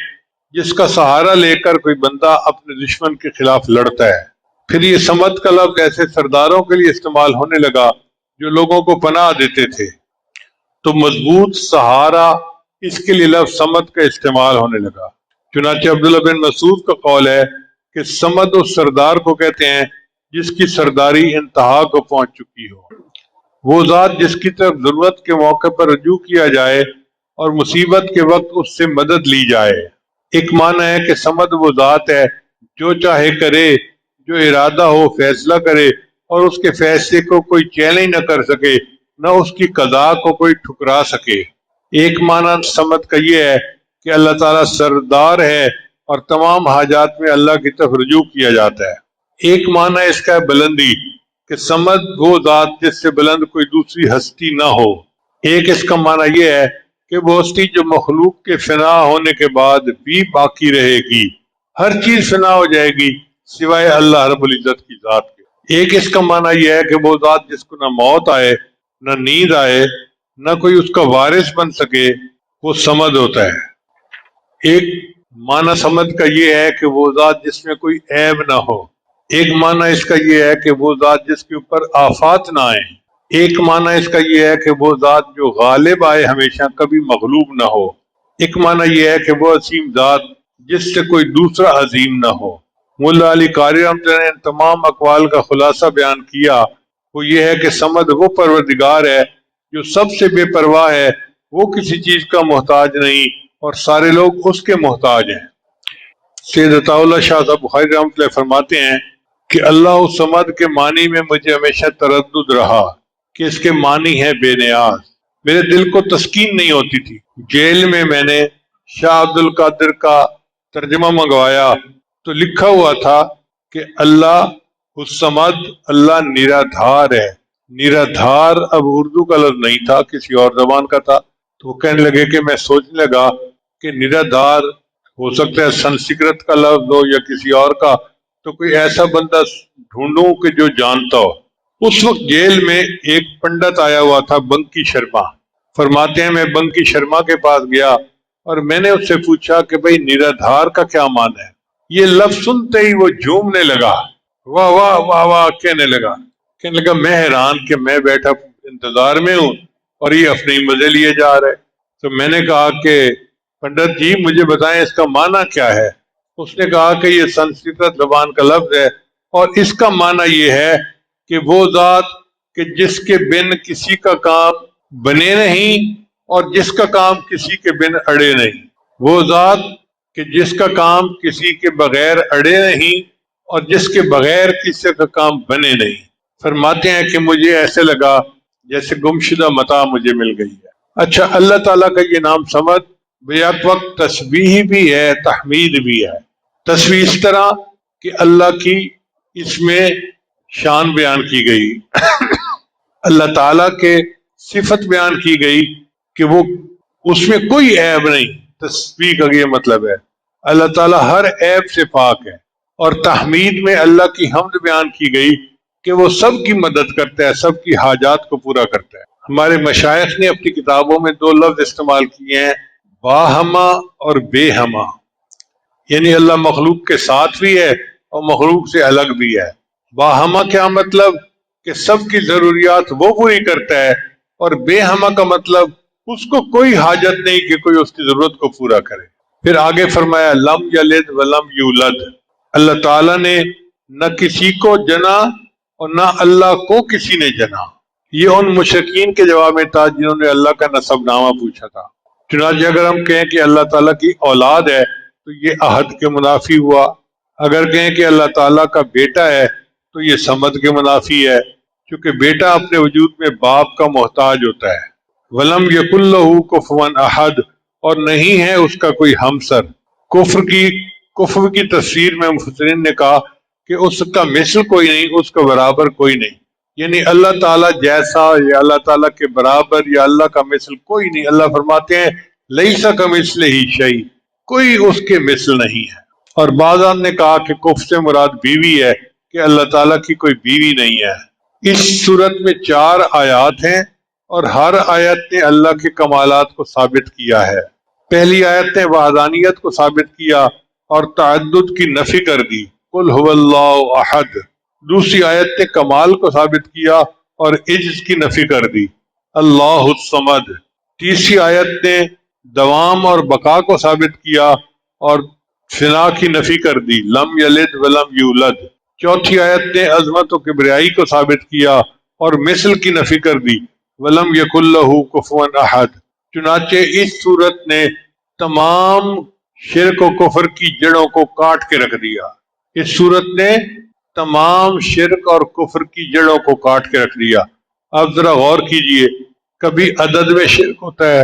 جس کا سہارا لے کر کوئی بندہ اپنے دشمن کے خلاف لڑتا ہے۔ پھر یہ صمد کا لفظ ایسے سرداروں کے لیے استعمال ہونے لگا جو لوگوں کو پناہ دیتے تھے، تو مضبوط سہارا، اس کے لیے لفظ صمد کا استعمال ہونے لگا۔ چنانچہ عبداللہ بن مسعود کا قول ہے کہ صمد اس سردار کو کہتے ہیں جس کی سرداری انتہا کو پہنچ چکی ہو، وہ ذات جس کی طرف ضرورت کے موقع پر رجوع کیا جائے اور مصیبت کے وقت اس سے مدد لی جائے۔ ایک معنی ہے کہ صمد وہ ذات ہے جو چاہے کرے، جو ارادہ ہو فیصلہ کرے، اور اس کے فیصلے کو کوئی چیلنج نہ کر سکے، نہ اس کی قضا کو کوئی ٹھکرا سکے۔ ایک معنی صمد کا یہ ہے کہ اللہ تعالیٰ سردار ہے اور تمام حاجات میں اللہ کی طرف رجوع کیا جاتا ہے۔ ایک معنی اس کا ہے بلندی، کہ صمد وہ ذات جس سے بلند کوئی دوسری ہستی نہ ہو۔ ایک اس کا معنی یہ ہے کہ وہ ہستی جو مخلوق کے فنا ہونے کے بعد بھی باقی رہے گی، ہر چیز فنا ہو جائے گی سوائے اللہ رب العزت کی ذات کے۔ ایک اس کا معنی یہ ہے کہ وہ ذات جس کو نہ موت آئے، نہ نیند آئے، نہ کوئی اس کا وارث بن سکے، وہ صمد ہوتا ہے۔ ایک معنی صمد کا یہ ہے کہ وہ ذات جس میں کوئی عیب نہ ہو۔ ایک معنی اس کا یہ ہے کہ وہ ذات جس کے اوپر آفات نہ آئیں۔ ایک معنی اس کا یہ ہے کہ وہ ذات جو غالب آئے ہمیشہ، کبھی مغلوب نہ ہو۔ ایک معنی یہ ہے کہ وہ عظیم ذات جس سے کوئی دوسرا عظیم نہ ہو۔ مولا علی قاری رحمۃ اللہ نے ان تمام اقوال کا خلاصہ بیان کیا، وہ یہ ہے کہ صمد وہ پروردگار ہے جو سب سے بے پرواہ ہے، وہ کسی چیز کا محتاج نہیں اور سارے لوگ اس کے محتاج ہیں۔ سید عطا اللہ شاہ صاحب بخاری رحمۃ اللہ فرماتے ہیں کہ اللہ الصمد کے معنی میں مجھے ہمیشہ تردد رہا کہ اس کے معنی ہے بے نیاز۔ میرے دل کو تسکین نہیں ہوتی تھی۔ جیل میں نے شاہ عبد القادر کا ترجمہ منگوایا تو لکھا ہوا تھا کہ اللہ الصمد، اللہ نرادھار ہے۔ نرادھار اب اردو کا لفظ نہیں تھا، کسی اور زبان کا تھا، تو وہ کہنے لگے کہ میں سوچنے لگا کہ نرادھار ہو سکتا ہے سنسکرت کا لفظ ہو یا کسی اور کا، تو کوئی ایسا بندہ ڈھونڈوں کہ جو جانتا ہو۔ اس وقت جیل میں ایک پنڈت آیا ہوا تھا، بنکی شرما۔ فرماتے ہیں میں بنکی شرما کے پاس گیا اور میں نے اس سے پوچھا کہ بھئی نرادھار کا کیا معنی ہے؟ یہ لفظ سنتے ہی وہ جھومنے لگا، واہ واہ واہ واہ کہنے لگا میں حیران کہ میں بیٹھا انتظار میں ہوں اور یہ اپنے ہی مزے لیے جا رہے۔ تو میں نے کہا کہ پنڈت جی مجھے بتائیں اس کا معنی کیا ہے؟ اس نے کہا کہ یہ سنسکرت زبان کا لفظ ہے اور اس کا معنی یہ ہے کہ وہ ذات کہ جس کے بن کسی کا کام بنے نہیں اور جس کا کام کسی کے بن اڑے نہیں، وہ ذات کہ جس کا کام کسی کے بغیر اڑے نہیں اور جس کے بغیر کسی کا کام بنے نہیں۔ فرماتے ہیں کہ مجھے ایسے لگا جیسے گمشدہ متاع مجھے مل گئی ہے۔ اچھا، اللہ تعالیٰ کا یہ نام صمد بیک وقت تسبیح بھی ہے، تحمید بھی ہے۔ تسبیح اس طرح کہ اللہ کی اس میں شان بیان کی گئی، اللہ تعالیٰ کے صفت بیان کی گئی کہ وہ اس میں کوئی عیب نہیں۔ تسبیح کا یہ مطلب ہے اللہ تعالیٰ ہر عیب سے پاک ہے۔ اور تحمید میں اللہ کی حمد بیان کی گئی کہ وہ سب کی مدد کرتا ہے، سب کی حاجات کو پورا کرتا ہے۔ ہمارے مشائخ نے اپنی کتابوں میں دو لفظ استعمال کیے ہیں، باہما اور بے ہما، یعنی اللہ مخلوق کے ساتھ بھی ہے اور مخلوق سے الگ بھی ہے۔ باہما کیا مطلب کہ سب کی ضروریات وہ پوری کرتا ہے، اور بے ہما کا مطلب اس کو کوئی حاجت نہیں کہ کوئی اس کی ضرورت کو پورا کرے۔ پھر آگے فرمایا لم یلد ولم یولد، اللہ تعالیٰ نے نہ کسی کو جنا اور نہ اللہ کو کسی نے جنا۔ یہ ان مشرکین کے جواب میں تھا جنہوں نے اللہ کا نسب نامہ پوچھا تھا۔ چنانچہ اگر ہم کہیں کہ اللہ تعالیٰ کی اولاد ہے تو یہ عہد کے منافی ہوا، اگر کہیں کہ اللہ تعالیٰ کا بیٹا ہے تو یہ صمد کے منافی ہے، کیونکہ بیٹا اپنے وجود میں باپ کا محتاج ہوتا ہے۔ ولم یکن لہ کفوا احد، اور نہیں ہے اس کا کوئی ہمسر۔ کفر کی تفسیر میں مفسرین نے کہا کہ اس کا مثل کوئی نہیں، اس کا برابر کوئی نہیں، یعنی اللہ تعالیٰ جیسا یا اللہ تعالیٰ کے برابر یا اللہ کا مثل کوئی نہیں۔ اللہ فرماتے ہیں لیسا کمثلہ شیء، کوئی اس کے مثل نہیں ہے۔ اور بعضوں نے کہا کہ کفر سے مراد بیوی ہے، کہ اللہ تعالیٰ کی کوئی بیوی نہیں ہے۔ اس صورت میں 4 آیات ہیں اور ہر آیت نے اللہ کے کمالات کو ثابت کیا ہے۔ پہلی آیت نے وحدانیت کو ثابت کیا اور تعدد کی نفی کر دی، قل هو اللہ احد۔ دوسری آیت نے کمال کو ثابت کیا اور عجز کی نفی کر دی، اللہ الصمد۔ تیسری آیت نے دوام اور بقا کو ثابت کیا اور فنا کی نفی کر دی، لم یلد ولم یولد۔ چوتھی آیت نے عظمت و کبریائی کو ثابت کیا اور مثل کی نفی کر دی، ولم یکن لہ کفوا احد۔ چنانچہ اس صورت نے تمام شرک و کفر کی جڑوں کو کاٹ کے رکھ دیا۔ اس صورت نے تمام شرک اور کفر کی جڑوں کو کاٹ کے رکھ دیا۔ اب ذرا غور کیجئے، کبھی عدد میں شرک ہوتا ہے،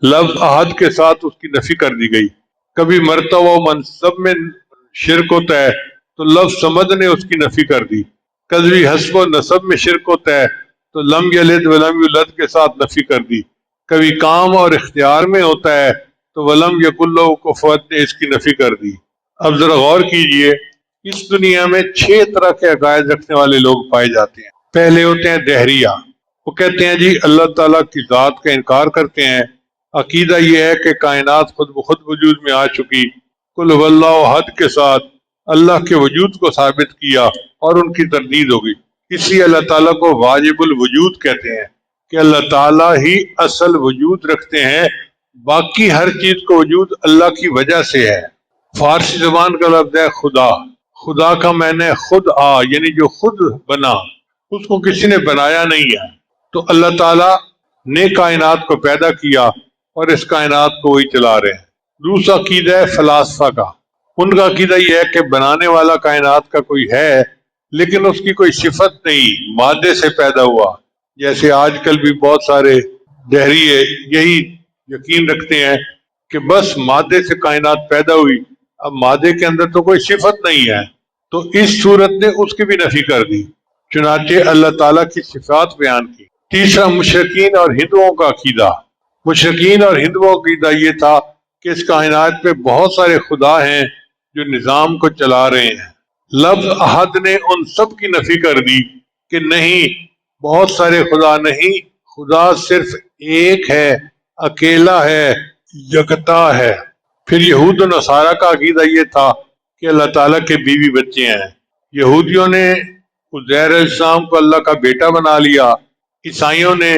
لفظ احد کے ساتھ اس کی نفی کر دی گئی۔ کبھی مرتبہ و منصب میں شرک ہوتا ہے تو لفظ صمد نے اس کی نفی کر دی۔ کبھی حسب و نسب میں شرک ہوتا ہے تو لم یلد ولم یولد کے ساتھ نفی کر دی۔ کبھی کام اور اختیار میں ہوتا ہے تو ولم یکن لہ کفوا نے اس کی نفی کر دی۔ اب ذرا غور کیجئے، اس دنیا میں 6 طرح کے عقائد رکھنے والے لوگ پائے جاتے ہیں۔ پہلے ہوتے ہیں دہریہ، وہ کہتے ہیں جی اللہ تعالیٰ کی ذات کا انکار کرتے ہیں، عقیدہ یہ ہے کہ کائنات خود بخود وجود میں آ چکی، قل هو اللہ احد کے ساتھ اللہ کے وجود کو ثابت کیا اور ان کی تردید ہوگی۔ اس لیے اللہ تعالیٰ کو واجب الوجود کہتے ہیں کہ اللہ تعالیٰ ہی اصل وجود رکھتے ہیں، باقی ہر چیز کو وجود اللہ کی وجہ سے ہے۔ فارسی زبان کا لفظ ہے خدا، خدا کا معنی خود آ، یعنی جو خود بنا، اس کو کسی نے بنایا نہیں ہے۔ تو اللہ تعالیٰ نے کائنات کو پیدا کیا اور اس کائنات کو وہی چلا رہے ہیں۔ دوسرا عقیدہ ہے فلاسفہ کا، ان کا عقیدہ یہ ہے کہ بنانے والا کائنات کا کوئی ہے لیکن اس کی کوئی صفت نہیں، مادے سے پیدا ہوا۔ جیسے آج کل بھی بہت سارے دہریے یہی یقین رکھتے ہیں کہ بس مادے سے کائنات پیدا ہوئی، اب مادے کے اندر تو کوئی صفت نہیں ہے، تو اس صورت نے اس کی بھی نفی کر دی۔ چنانچہ اللہ تعالیٰ کی صفات بیان کی۔ تیسرا مشرکین اور ہندوؤں کا عقیدہ، مشرکین اور ہندوؤں کا عقیدہ یہ تھا کہ اس کائنات میں بہت سارے خدا ہیں جو نظام کو چلا رہے ہیں۔ لفظ احد نے ان سب کی نفی کر دی کہ نہیں، بہت سارے خدا نہیں، خدا صرف ایک ہے، اکیلا ہے، یکتا ہے۔ پھر یہود و نصارہ کا عقیدہ یہ تھا کہ اللہ تعالیٰ کے بیوی بچے ہیں۔ یہودیوں نے عزیر علیہ السلام کو اللہ کا بیٹا بنا لیا، عیسائیوں نے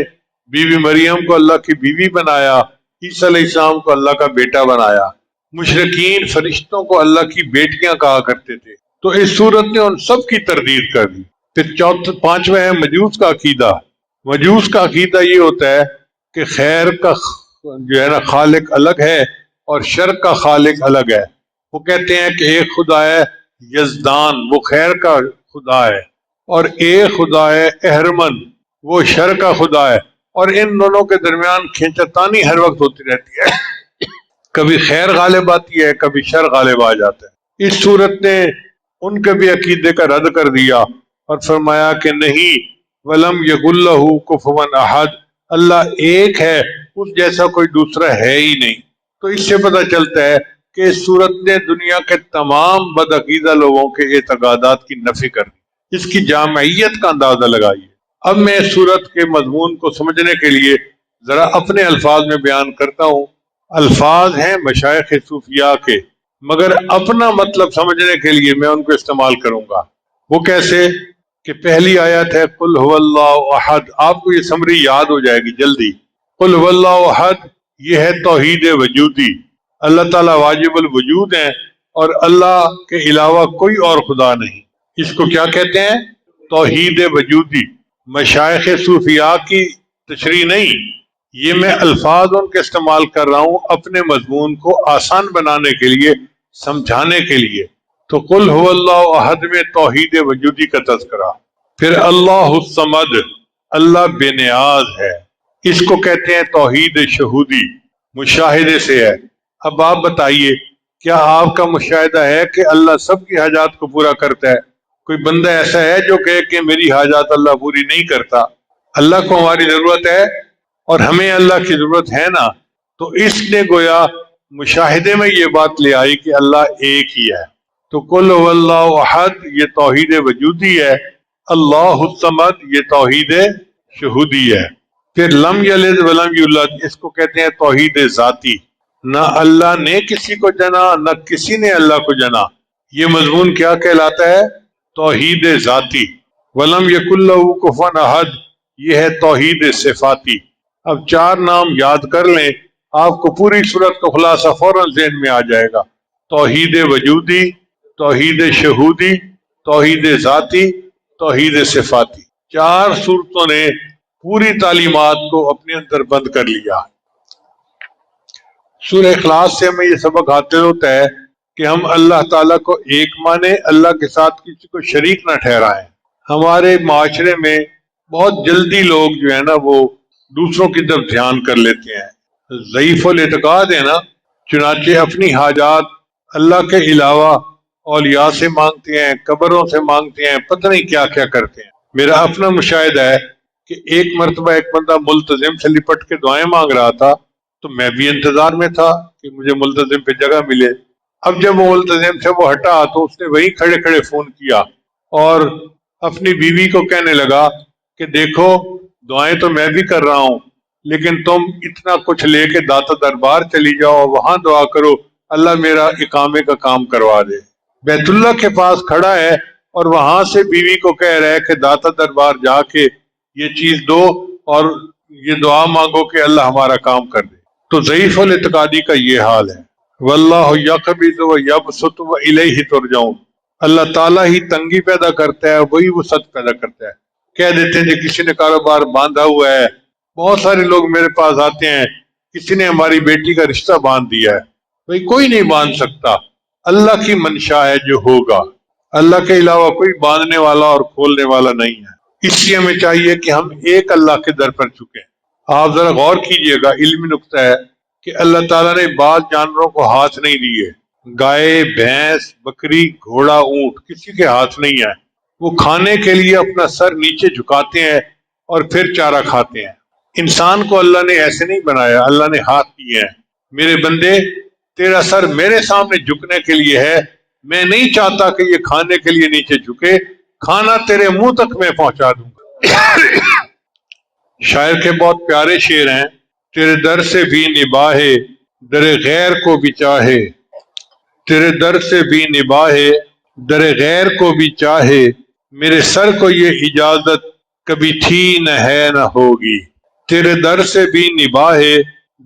بی بی مریم کو اللہ کی بیوی بنایا، عیسیٰ علیہ السلام کو اللہ کا بیٹا بنایا۔ مشرکین فرشتوں کو اللہ کی بیٹیاں کہا کرتے تھے، تو اس صورت نے ان سب کی تردید کر دی۔ پھر پانچواں ہے مجوس کا عقیدہ۔ مجوس کا عقیدہ یہ ہوتا ہے کہ خیر کا جو ہے نا خالق الگ ہے اور شر کا خالق الگ ہے۔ وہ کہتے ہیں کہ ایک خدا ہے یزدان، وہ خیر کا خدا ہے، اور ایک خدا ہے اہرمن، وہ شر کا خدا ہے، اور ان دونوں کے درمیان کھینچتانی ہر وقت ہوتی رہتی ہے۔ کبھی خیر غالب آتی ہے، کبھی شر غالب آ جاتا ہے۔ اس صورت نے ان کے بھی عقیدے کا رد کر دیا اور فرمایا کہ نہیں، ولم یکن لہ کفوا احد، اللہ ایک ہے، اس جیسا کوئی دوسرا ہے ہی نہیں۔ تو اس سے پتہ چلتا ہے کہ اس صورت نے دنیا کے تمام بدعقیدہ لوگوں کے اعتقادات کی نفی کر دی، اس کی جامعیت کا اندازہ لگائیے۔ اب میں اس صورت کے مضمون کو سمجھنے کے لیے ذرا اپنے الفاظ میں بیان کرتا ہوں۔ الفاظ ہیں مشائخ صوفیاء کے، مگر اپنا مطلب سمجھنے کے لیے میں ان کو استعمال کروں گا۔ وہ کیسے کہ پہلی آیت ہے قل هو اللہ احد، آپ کو یہ سمری یاد ہو جائے گی جلدی۔ قل هو اللہ احد یہ ہے توحید وجودی، اللہ تعالیٰ واجب الوجود ہیں اور اللہ کے علاوہ کوئی اور خدا نہیں۔ اس کو کیا کہتے ہیں؟ توحید وجودی۔ مشائخ صوفیاء کی تشریح نہیں، یہ میں الفاظ ان کے استعمال کر رہا ہوں اپنے مضمون کو آسان بنانے کے لیے، سمجھانے کے لیے۔ تو قل هو اللہ احد میں توحید وجودی کا تذکرہ، پھر اللہ الصمد، اللہ بے نیاز ہے، اس کو کہتے ہیں توحید شہودی، مشاہدے سے ہے۔ اب آپ بتائیے کیا آپ کا مشاہدہ ہے کہ اللہ سب کی حاجات کو پورا کرتا ہے؟ کوئی بندہ ایسا ہے جو کہے کہ میری حاجات اللہ پوری نہیں کرتا؟ اللہ کو ہماری ضرورت ہے اور ہمیں اللہ کی ضرورت ہے نا۔ تو اس نے گویا مشاہدے میں یہ بات لے آئی کہ اللہ ایک ہی ہے۔ تو قل هو اللہ احد یہ توحید وجودی ہے، اللہ الصمد یہ توحید شہودی ہے۔ پھر لم یلد ولم یولد، اس کو کہتے ہیں توحید ذاتی، نہ اللہ نے کسی کو جنا نہ کسی نے اللہ کو جنا۔ یہ مضمون کیا کہلاتا ہے؟ توحید ذاتی۔ ولم یکن لہ کفوا احد یہ ہے توحید صفاتی۔ اب چار نام یاد کر لیں، آپ کو پوری صورت کا خلاصہ فوراً ذہن میں آ جائے گا۔ توحید وجودی، توحید شہودی، توحید ذاتی، توحید صفاتی۔ چار صورتوں نے پوری تعلیمات کو اپنے اندر بند کر لیا۔ سورہ اخلاص سے ہمیں یہ سبق حاصل ہوتا ہے کہ ہم اللہ تعالیٰ کو ایک مانیں، اللہ کے ساتھ کسی کو شریک نہ ٹھہرائیں۔ ہمارے معاشرے میں بہت جلدی لوگ جو ہے نا وہ دوسروں کی طرف دھیان کر لیتے ہیں، ضعیف الاعتقاد ہے نا، چنانچہ اپنی حاجات اللہ کے علاوہ اولیاء سے مانگتے ہیں، قبروں سے مانگتے ہیں، پتہ نہیں کیا کیا کرتے ہیں۔ میرا اپنا مشاہدہ ہے کہ ایک مرتبہ ایک بندہ ملتزم سے لپٹ کے دعائیں مانگ رہا تھا، تو میں بھی انتظار میں تھا کہ مجھے ملتزم پہ جگہ ملے۔ اب جب وہ ملتزم سے وہ ہٹا تو اس نے وہیں کھڑے کھڑے فون کیا اور اپنی بیوی کو کہنے لگا کہ دیکھو دعائیں تو میں بھی کر رہا ہوں، لیکن تم اتنا کچھ لے کے داتا دربار چلی جاؤ، وہاں دعا کرو اللہ میرا اقامے کا کام کروا دے۔ بیت اللہ کے پاس کھڑا ہے اور وہاں سے بیوی کو کہہ رہا ہے کہ داتا دربار جا کے یہ چیز دو اور یہ دعا مانگو کہ اللہ ہمارا کام کر دے۔ تو ضعیف الاعتقادی کا یہ حال ہے۔ واللہ یقبض و یبسط و الیہ ترجعون، اللہ تعالیٰ ہی تنگی پیدا کرتا ہے، وہی وسعت پیدا کرتا ہے۔ کہہ دیتے ہیں کہ کسی نے کاروبار باندھا ہوا ہے، بہت سارے لوگ میرے پاس آتے ہیں کسی نے ہماری بیٹی کا رشتہ باندھ دیا ہے۔ بھئی کوئی نہیں باندھ سکتا، اللہ کی منشا ہے جو ہوگا، اللہ کے علاوہ کوئی باندھنے والا اور کھولنے والا نہیں ہے۔ اس لیے ہمیں چاہیے کہ ہم ایک اللہ کے در پر چکیں۔ آپ ذرا غور کیجئے گا، علمی نقطہ ہے کہ اللہ تعالیٰ نے بعض جانوروں کو ہاتھ نہیں دیے، گائے، بھینس، بکری، گھوڑا، اونٹ کسی کے ہاتھ نہیں ہے۔ وہ کھانے کے لیے اپنا سر نیچے جھکاتے ہیں اور پھر چارہ کھاتے ہیں۔ انسان کو اللہ نے ایسے نہیں بنایا، اللہ نے ہاتھ دیے ہیں۔ میرے بندے تیرا سر میرے سامنے جھکنے کے لیے ہے، میں نہیں چاہتا کہ یہ کھانے کے لیے نیچے جھکے، کھانا تیرے منہ تک میں پہنچا دوں گا۔ شاعر کے بہت پیارے شعر ہیں، تیرے در سے بھی نباہے در غیر کو بھی چاہے، تیرے در سے بھی نباہے در غیر کو بھی چاہے، میرے سر کو یہ اجازت کبھی تھی نہ ہے نہ ہوگی۔ تیرے در سے بھی نباہے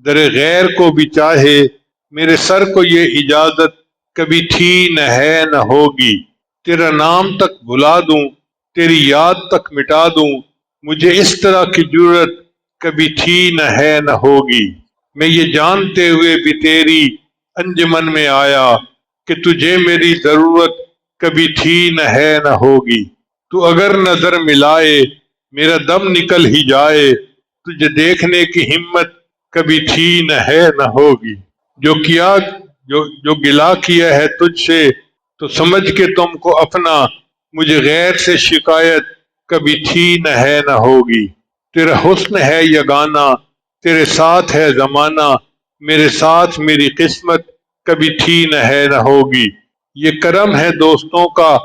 در غیر کو بھی چاہے، میرے سر کو یہ اجازت کبھی تھی نہ ہے نہ ہوگی۔ تیرا نام تک بھلا دوں، تیری یاد تک مٹا دوں، مجھے اس طرح کی جرت کبھی تھی نہ ہے نہ ہوگی۔ میں یہ جانتے ہوئے بھی تیری انجمن میں آیا کہ تجھے میری ضرورت کبھی تھی نہ ہے نہ ہوگی۔ تو اگر نظر ملائے میرا دم نکل ہی جائے، تجھے دیکھنے کی ہمت کبھی تھی نہ ہے نہ ہوگی۔ جو گلا کیا ہے تجھ سے تو سمجھ کے تم کو اپنا، مجھے غیر سے شکایت کبھی تھی نہ ہے نہ ہوگی۔ تیرا حسن ہے یگانہ، تیرے ساتھ ہے زمانہ، میرے ساتھ میری قسمت کبھی تھی نہ ہے نہ ہوگی۔ یہ کرم ہے دوستوں کا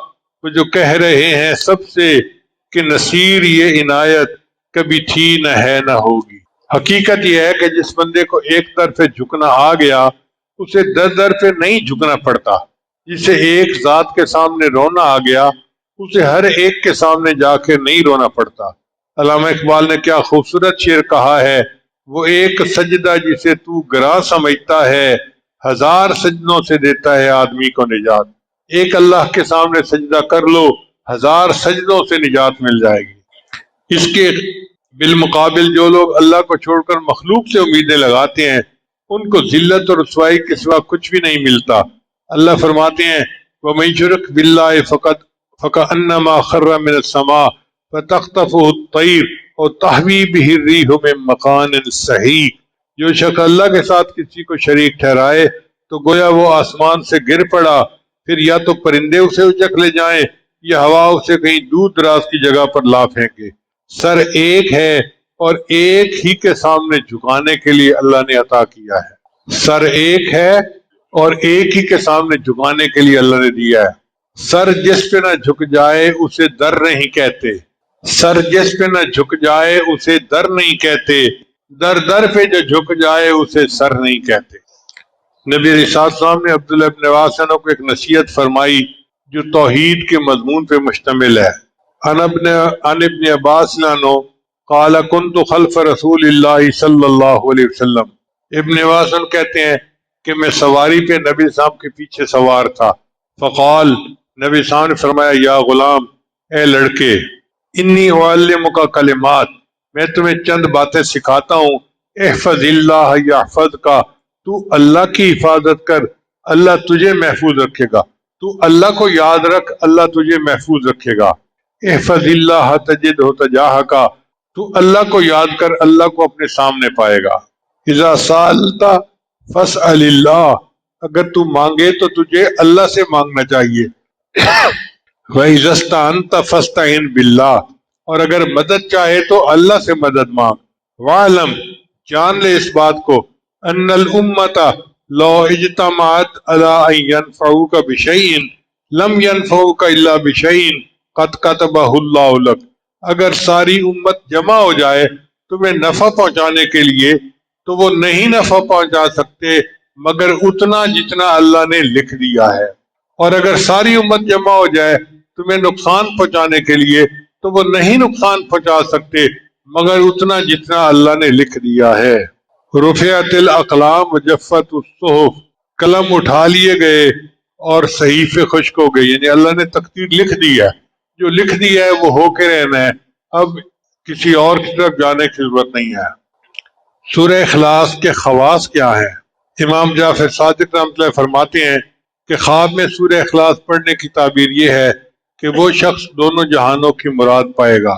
وہ جو کہہ رہے ہیں سب سے کہ نصیر یہ عنایت کبھی تھی نہ ہے نہ ہوگی۔ حقیقت یہ ہے کہ جس بندے کو ایک طرف جھکنا آ گیا اسے در پہ نہیں جھکنا پڑتا۔ جسے ایک ذات کے سامنے رونا آ گیا اسے ہر ایک کے سامنے جا کے نہیں رونا پڑتا۔ علامہ اقبال نے کیا خوبصورت شعر کہا ہے، وہ ایک سجدہ جسے تو گراں سمجھتا ہے، ہزار سجدوں سے دیتا ہے آدمی کو نجات۔ ایک اللہ کے سامنے سجدہ کر لو، ہزار سجدوں سے نجات مل جائے گی۔ اس کے بالمقابل جو لوگ اللہ کو چھوڑ کر مخلوق سے امیدیں لگاتے ہیں ان کو ذلت اور رسوائی کے سوا کچھ بھی نہیں ملتا۔ اللہ فرماتے ہیں وَمَن يُشْرِكْ بِاللَّهِ فَكَأَنَّمَا خَرَّ مِنَ السَّمَاءِ فَتَخْطَفُهُ الطَّيْرُ أَوْ تَهْوِي بِهِ الرِّيحُ مِن مَّكَانٍ صَحِيحٍ۔ جو شخص اللہ کے ساتھ کسی کو شریک ٹھہرائے تو گویا وہ آسمان سے گر پڑا، پھر یا تو پرندے اسے اچک لے جائیں یا ہوا اسے کہیں دور دراز کی جگہ پر لا پھینکے۔ سر ایک ہے اور ایک ہی کے سامنے جھکانے کے لیے اللہ نے عطا کیا ہے۔ سر ایک ہے اور ایک ہی کے سامنے جھکانے کے لیے اللہ نے دیا ہے۔ سر جس پہ نہ جھک جائے اسے در نہیں کہتے، سر جس پہ نہ جھک جائے اسے در نہیں کہتے، در پہ جو جھک جائے اسے سر نہیں کہتے۔ نبی علیہ السلام نے عبداللہ ابن عباس کو ایک نصیحت فرمائی جو توحید کے مضمون پہ مشتمل ہے۔ عن ابن عباس عنہ قال كنت خلف رسول اللہ صلی اللہ علیہ وسلم۔ ابن عباس کہتے ہیں کہ میں سواری پہ نبی صاحب کے پیچھے سوار تھا۔ فقال، نبی صاحب نے فرمایا یا غلام، اے لڑکے، انی اعلمک کلمات، میں تمہیں چند باتیں سکھاتا ہوں۔ احفظ اللہ یحفظک، تو اللہ کی حفاظت کر اللہ تجھے محفوظ رکھے گا۔ تو اللہ کو یاد رکھ اللہ تجھے محفوظ رکھے گا۔ احفظ اللہ تجدہ تجاہک، تو اللہ کو یاد کر اللہ کو اپنے سامنے پائے گا۔ اذا سألت فاسأل اللہ، اگر تو مانگے تو تجھے اللہ سے مانگنا چاہیے۔ وَإِذَا اسْتَعَنْتَ فَاسْتَعِنْ بِاللَّهِ، اور اگر مدد چاہے تو اللہ سے مدد مانگ۔ وَاعْلَمْ، جان لے اس بات کو، أَنَّ الْأُمَّةَ لَوْ اجْتَمَعَتْ عَلَىٰ أَن يَنفَعُوكَ بِشَيْءٍ لَمْ يَنفَعُوكَ إِلَّا بِشَيْءٍ قَدْ كَتَبَهُ اللَّهُ لَكَ، اگر ساری امت جمع ہو جائے تمہیں نفع پہنچانے کے لیے تو وہ نہیں نفع پہنچا سکتے مگر اتنا جتنا اللہ نے لکھ دیا ہے، اور اگر ساری امت جمع ہو جائے تمہیں نقصان پہنچانے کے لیے تو وہ نہیں نقصان پہنچا سکتے مگر اتنا جتنا اللہ نے لکھ دیا ہے۔ رفعت الاقلام وجفت الصحف، قلم اٹھا لیے گئے اور صحیفے خشک ہو گئے، یعنی اللہ نے تقدیر لکھ دی ہے، جو لکھ دیا ہے وہ ہو کے رہنا ہے، اب کسی اور کی طرف جانے کی ضرورت نہیں ہے۔ سورہ اخلاص کے خواص کیا ہیں؟ امام جعفر صادق رحمۃ اللہ فرماتے ہیں کہ خواب میں سورہ اخلاص پڑھنے کی تعبیر یہ ہے کہ وہ شخص دونوں جہانوں کی مراد پائے گا۔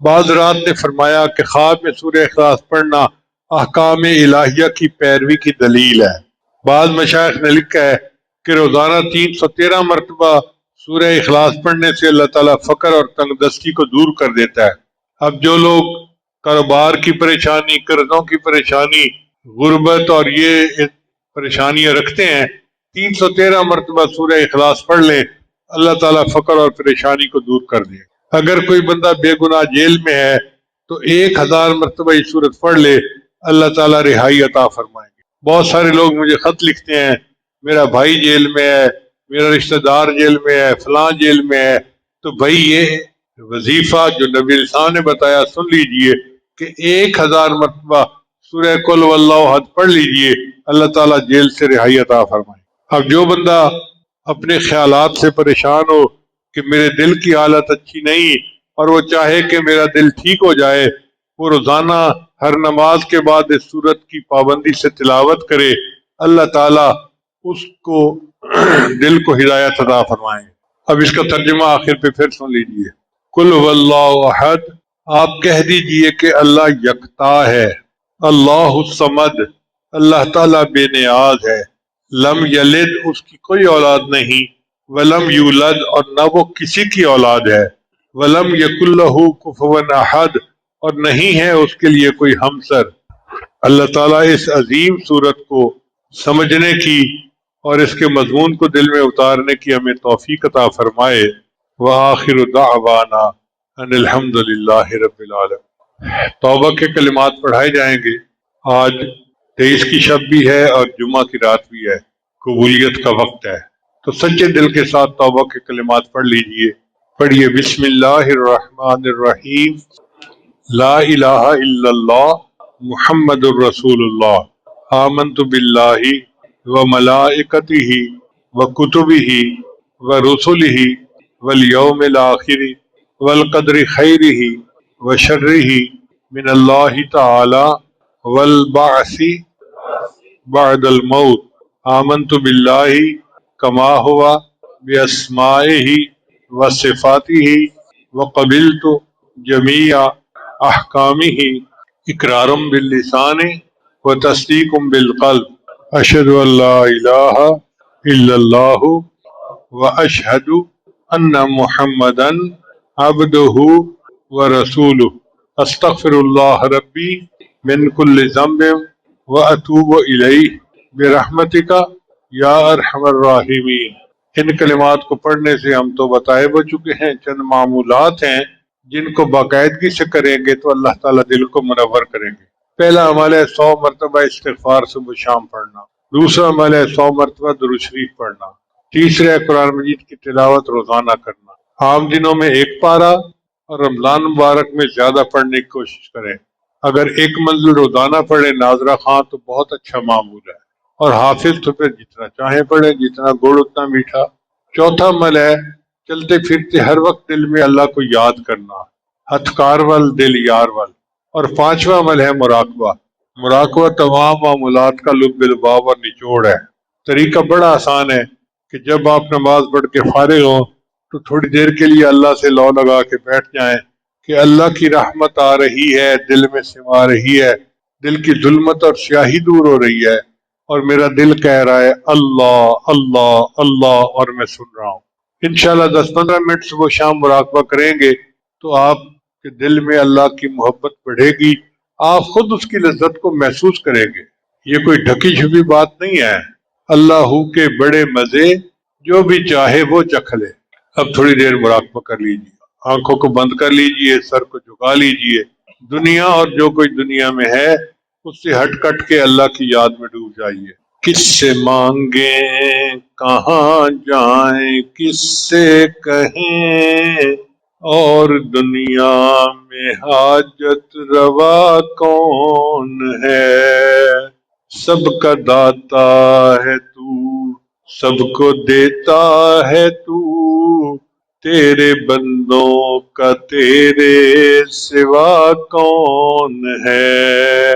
بعض رات نے فرمایا کہ خواب میں سورہ اخلاص پڑھنا احکام الہیہ کی پیروی کی دلیل ہے۔ بعض مشائخ نے لکھا ہے کہ روزانہ 313 مرتبہ سورہ اخلاص پڑھنے سے اللہ تعالیٰ فقر اور تنگ دستی کو دور کر دیتا ہے۔ اب جو لوگ کاروبار کی پریشانی، قرضوں کی پریشانی، غربت اور یہ پریشانیاں رکھتے ہیں، 313 مرتبہ سورہ اخلاص پڑھ لیں، اللہ تعالیٰ فقر اور پریشانی کو دور کر دے۔ اگر کوئی بندہ بے گناہ جیل میں ہے تو 1000 مرتبہ یہ سورت پڑھ لے، اللہ تعالیٰ رہائی عطا فرمائیں گے۔ بہت سارے لوگ مجھے خط لکھتے ہیں میرا بھائی جیل میں ہے، میرا رشتہ دار جیل میں ہے، فلاں جیل میں ہے، تو بھائی یہ وظیفہ جو نبی علیہ السلام نے بتایا سن لیجئے کہ 1000 مرتبہ سورہ قل واللہ احد پڑھ لیجئے، اللہ تعالیٰ جیل سے رہائی عطا فرمائے۔ اب جو بندہ اپنے خیالات سے پریشان ہو کہ میرے دل کی حالت اچھی نہیں اور وہ چاہے کہ میرا دل ٹھیک ہو جائے، وہ روزانہ ہر نماز کے بعد اس سورت کی پابندی سے تلاوت کرے، اللہ تعالیٰ اس کو دل کو ہدایت عطا فرمائیں۔ اب اس کا ترجمہ آخر پہ پھر سن لیجئے۔ قل هو اللہ احد، آپ کہہ دیجئے کہ اللہ یکتا ہے، اللہ الصمد، اللہ تعالیٰ بے نیاز ہے، لم یلد، اس کی کوئی اولاد نہیں، ولم یولد، اور نہ وہ کسی کی اولاد ہے، ولم یکن لہ کفوا احد، اور نہیں ہے اس کے لیے کوئی ہمسر۔ اللہ تعالیٰ اس عظیم صورت کو سمجھنے کی اور اس کے مضمون کو دل میں اتارنے کی ہمیں توفیق عطا فرمائے۔ وآخر دعوانا ان الحمد للہ رب العالمین۔ توبہ کے کلمات پڑھائے جائیں گے۔ آج 23 کی شب بھی ہے اور جمعہ کی رات بھی ہے، قبولیت کا وقت ہے، تو سچے دل کے ساتھ توبہ کے کلمات پڑھ لیجئے۔ پڑھیے، بسم اللہ الرحمن الرحیم، لا الہ الا اللہ محمد الرسول اللہ، آمنت باللہ وملائکتہ وکتبہ ورسلہ والیوم الآخر والقدر خیرہ وشرہ من اللہ تعالی والبعث بعد الموت، آمنت باللہ کما ہوا باسمائہ وصفاتہ وقبلت جمیع احکامہ اقرار باللسان وتصدیق بالقلب، اشہد ان لا الہ الا اللہ واشہد ان محمدا عبدہ ورسولہ، استغفر اللہ ربی من کل ذنب واتوب الیہ برحمتک یا ارحم الراحمین۔ ان کلمات کو پڑھنے سے ہم تو بتائے ہو چکے ہیں، چند معمولات ہیں جن کو باقاعدگی سے کریں گے تو اللہ تعالیٰ دل کو منور کریں گے۔ پہلا عمل ہے 100 مرتبہ استغفار صبح شام پڑھنا، دوسرا عمل ہے 100 مرتبہ درود شریف پڑھنا، تیسرا ہے قرآن مجید کی تلاوت روزانہ کرنا، عام دنوں میں 1 پارہ اور رمضان مبارک میں زیادہ پڑھنے کی کوشش کریں۔ اگر 1 منزل روزانہ پڑھیں ناظرہ خان تو بہت اچھا معمول ہے، اور حافظ تو پھر جتنا چاہیں پڑھیں، جتنا گڑ اتنا میٹھا۔ چوتھا عمل ہے چلتے پھرتے ہر وقت دل میں اللہ کو یاد کرنا، ہتھ کار ول دل یار ول۔ اور 5واں عمل ہے مراقبہ۔ مراقبہ تمام معمولات کا لب لباب اور نچوڑ ہے۔ طریقہ بڑا آسان ہے کہ جب آپ نماز پڑھ کے فارغ ہوں تو تھوڑی دیر کے لیے اللہ سے لو لگا کے بیٹھ جائیں کہ اللہ کی رحمت آ رہی ہے، دل میں سما رہی ہے، دل کی ظلمت اور سیاہی دور ہو رہی ہے، اور میرا دل کہہ رہا ہے اللہ اللہ اللہ، اور میں سن رہا ہوں۔ انشاءاللہ 10-15 منٹ صبح شام مراقبہ کریں گے تو آپ کے دل میں اللہ کی محبت بڑھے گی، آپ خود اس کی لذت کو محسوس کریں گے۔ یہ کوئی ڈھکی چھپی بات نہیں ہے، اللہ کے بڑے مزے جو بھی چاہے وہ چکھ لے۔ اب تھوڑی دیر مراقبہ کر لیجیے، آنکھوں کو بند کر لیجیے، سر کو جھکا لیجیے، دنیا اور جو کوئی دنیا میں ہے اس سے ہٹ کٹ کے اللہ کی یاد میں ڈوب جائیے۔ کس سے مانگیں کہاں جائیں، کس سے کہیں، اور دنیا میں حاجت روا کون ہے، سب کا داتا ہے تو، سب کو دیتا ہے تو، تیرے بندوں کا تیرے سوا کون ہے،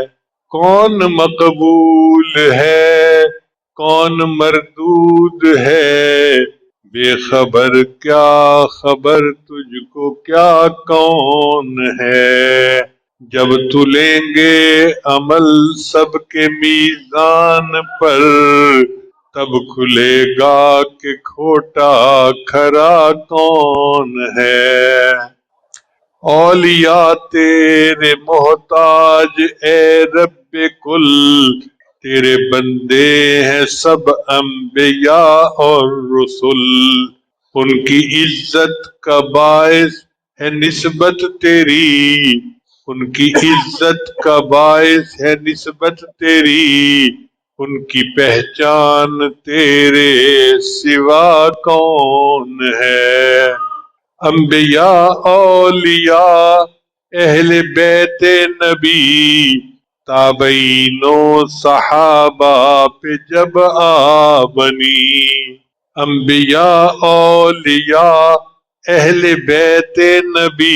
کون مقبول ہے کون مردود ہے، بے خبر کیا خبر تجھ کو کیا کون ہے، جب تو لیں گے عمل سب کے میزان پر، تب کھلے گا کہ کھوٹا کھرا کون ہے، اولیاء تیرے محتاج اے رب کل، تیرے بندے ہیں سب انبیاء اور رسل، ان کی عزت کا باعث ہے نسبت تیری، ان کی عزت کا باعث ہے نسبت تیری، ان کی پہچان تیرے سوا کون ہے، انبیاء اولیاء اہل بیت نبی، تابعین و صحابہ پہ جب آ بنی، انبیاء اولیاء اہل بیت نبی